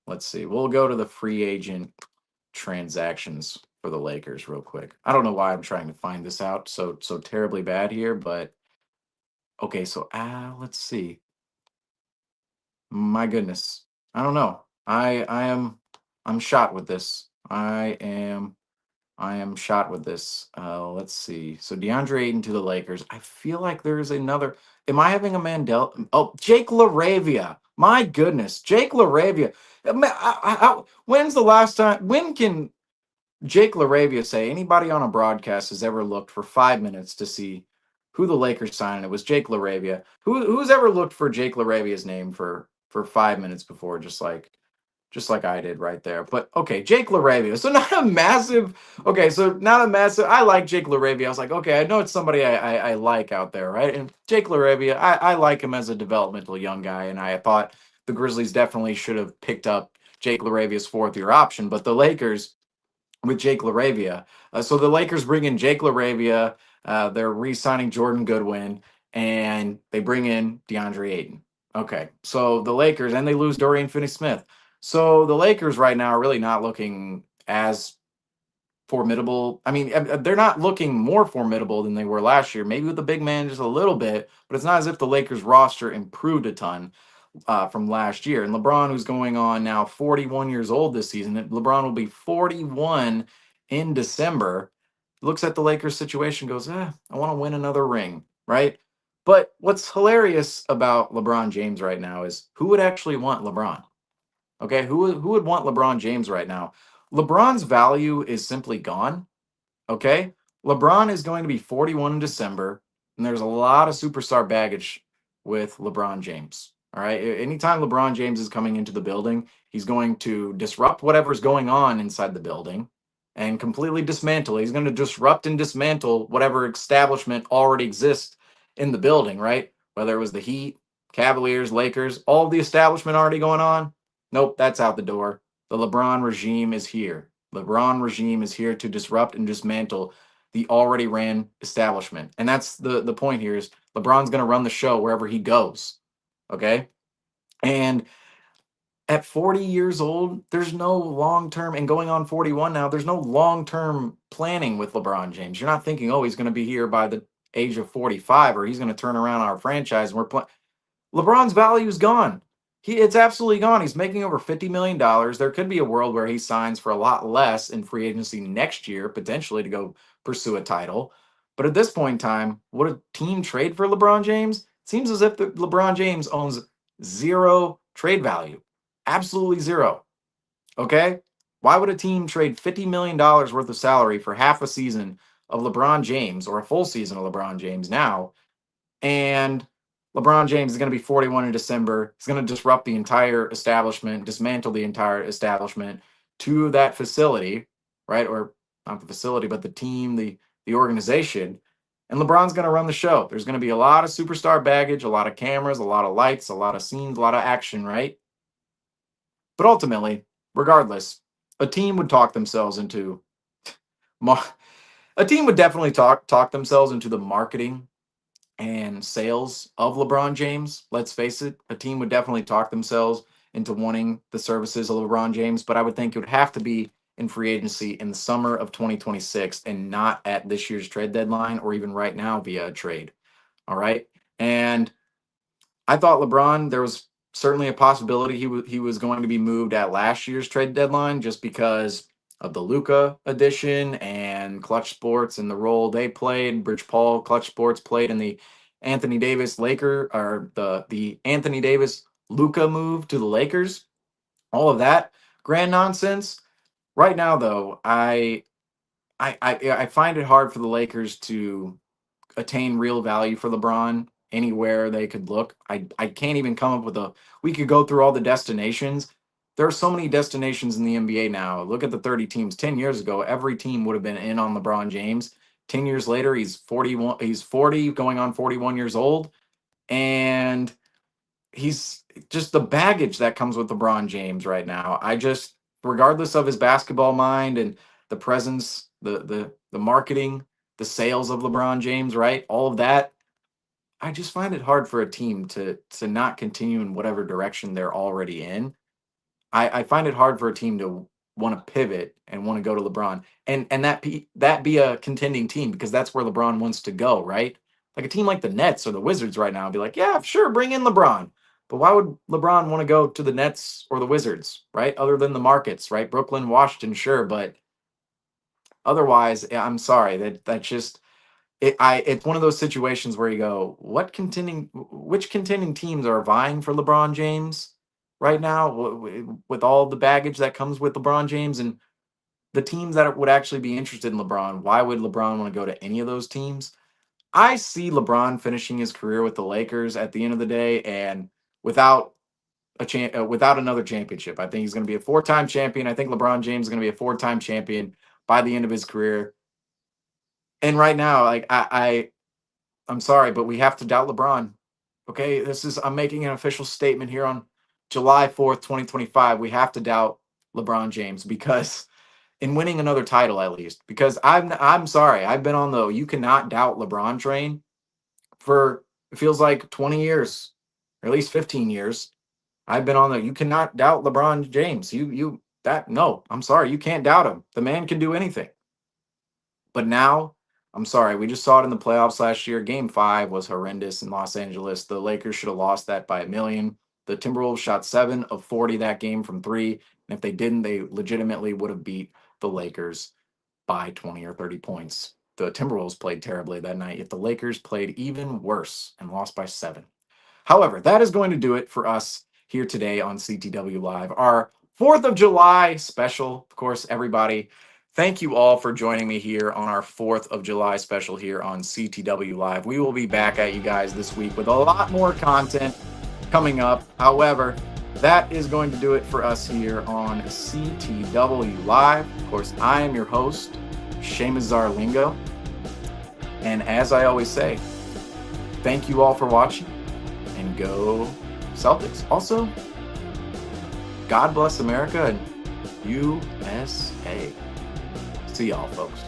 let's see. We'll go to the free agent transactions for the Lakers real quick. I don't know why I'm trying to find this out so terribly bad here, but okay, so let's see. My goodness. I don't know. I'm shot with this. I am shot with this. Let's see. So DeAndre Ayton to the Lakers. I feel like there's another. Am I having a Mandel? Oh, Jake LaRavia. My goodness, Jake LaRavia. When's the last time? When can Jake LaRavia say anybody on a broadcast has ever looked for 5 minutes to see who the Lakers signed? It was Jake LaRavia. Who's ever looked for Jake LaRavia's name for 5 minutes before? Just like I did right there. But okay, Jake LaRavia. So not a massive. Okay, so not a massive. I like Jake LaRavia. I was like, okay, I know it's somebody I like out there, right? And Jake LaRavia, I like him as a developmental young guy, and I thought the Grizzlies definitely should have picked up Jake LaRavia's fourth-year option, but the Lakers with Jake LaRavia. So the Lakers bring in Jake LaRavia. They're re-signing Jordan Goodwin, and they bring in DeAndre Ayton. Okay, so the Lakers, and they lose Dorian Finney-Smith. So the Lakers right now are really not looking as formidable. I mean, they're not looking more formidable than they were last year. Maybe with the big man just a little bit, but it's not as if the Lakers roster improved a ton from last year. And LeBron, who's going on now 41 years old this season, LeBron will be 41 in December. Looks at the Lakers situation, goes, I want to win another ring, right? But what's hilarious about LeBron James right now is who would actually want LeBron? Okay, who would want LeBron James right now? LeBron's value is simply gone. Okay. LeBron is going to be 41 in December, and there's a lot of superstar baggage with LeBron James. All right. Anytime LeBron James is coming into the building, he's going to disrupt whatever's going on inside the building and completely dismantle. He's going to disrupt and dismantle whatever establishment already exists in the building, right? Whether it was the Heat, Cavaliers, Lakers, all of the establishment already going on. Nope, that's out the door. The LeBron regime is here. LeBron regime is here to disrupt and dismantle the already ran establishment. And that's the point here is LeBron's going to run the show wherever he goes. Okay? And at 40 years old, there's no long-term and going on 41 now, there's no long-term planning with LeBron James. You're not thinking, "Oh, he's going to be here by the age of 45 or he's going to turn around our franchise and we're playing." LeBron's value is gone. It's absolutely gone. He's making over $50 million. There could be a world where he signs for a lot less in free agency next year, potentially to go pursue a title. But at this point in time, would a team trade for LeBron James? It seems as if LeBron James owns zero trade value. Absolutely zero. Okay? Why would a team trade $50 million worth of salary for half a season of LeBron James or a full season of LeBron James now? And LeBron James is going to be 41 in December. He's going to disrupt the entire establishment, dismantle the entire establishment to that facility, right? Or not the facility, but the team, the organization. And LeBron's going to run the show. There's going to be a lot of superstar baggage, a lot of cameras, a lot of lights, a lot of scenes, a lot of action, right? But ultimately, regardless, a team would talk themselves into a team would definitely talk themselves into the marketing and sales of LeBron James. Let's face it, a team would definitely talk themselves into wanting the services of LeBron James, but I would think it would have to be in free agency in the summer of 2026 and not at this year's trade deadline or even right now via a trade. All right. And I thought LeBron, there was certainly a possibility he was going to be moved at last year's trade deadline just because of the Luka addition and Clutch Sports and the role they played. Bridge Paul, Clutch Sports played in the Anthony Davis the Anthony Davis Luka move to the Lakers. All of that grand nonsense. Right now, though, I find it hard for the Lakers to attain real value for LeBron anywhere they could look. I can't even come up with a we could go through all the destinations. There are so many destinations in the NBA now. Look at the 30 teams. 10 years ago, every team would have been in on LeBron James. 10 years later, he's 41, he's 40 going on 41 years old and he's just the baggage that comes with LeBron James right now. I just regardless of his basketball mind and the presence, the marketing, the sales of LeBron James, right? All of that, I just find it hard for a team to not continue in whatever direction they're already in. I find it hard for a team to want to pivot and want to go to LeBron and that be a contending team because that's where LeBron wants to go, right? Like a team like the Nets or the Wizards right now would be like, yeah, sure, bring in LeBron. But why would LeBron want to go to the Nets or the Wizards, right? Other than the markets, right? Brooklyn, Washington, sure, but otherwise, I'm sorry that's just it's one of those situations where you go, which contending teams are vying for LeBron James right now with all the baggage that comes with LeBron James and the teams that would actually be interested in LeBron? Why would LeBron want to go to any of those teams? I see LeBron finishing his career with the Lakers at the end of the day and without without another championship. I think he's going to be a four-time champion. I think LeBron James is going to be a four-time champion by the end of his career. And right now, like I'm sorry, but we have to doubt LeBron. Okay, I'm making an official statement here on July 4th, 2025. We have to doubt LeBron James because in winning another title at least. Because I'm sorry, I've been on the you cannot doubt LeBron train for it feels like 20 years, or at least 15 years. I've been on the you cannot doubt LeBron James. No, I'm sorry, you can't doubt him. The man can do anything. But now, I'm sorry, we just saw it in the playoffs last year. Game 5 was horrendous in Los Angeles. The Lakers should have lost that by a million. The Timberwolves shot 7 of 40 that game from 3, and if they didn't, they legitimately would have beat the Lakers by 20 or 30 points. The Timberwolves played terribly that night, yet the Lakers played even worse and lost by 7. However, that is going to do it for us here today on CTW Live, our 4th of July special. Of course, everybody, thank you all for joining me here on our 4th of July special here on CTW Live. We will be back at you guys this week with a lot more content coming up. However, that is going to do it for us here on CTW Live. Of course, I am your host, Seamus Zarlingo. And as I always say, thank you all for watching and go Celtics. Also, God bless America and USA. See y'all, folks.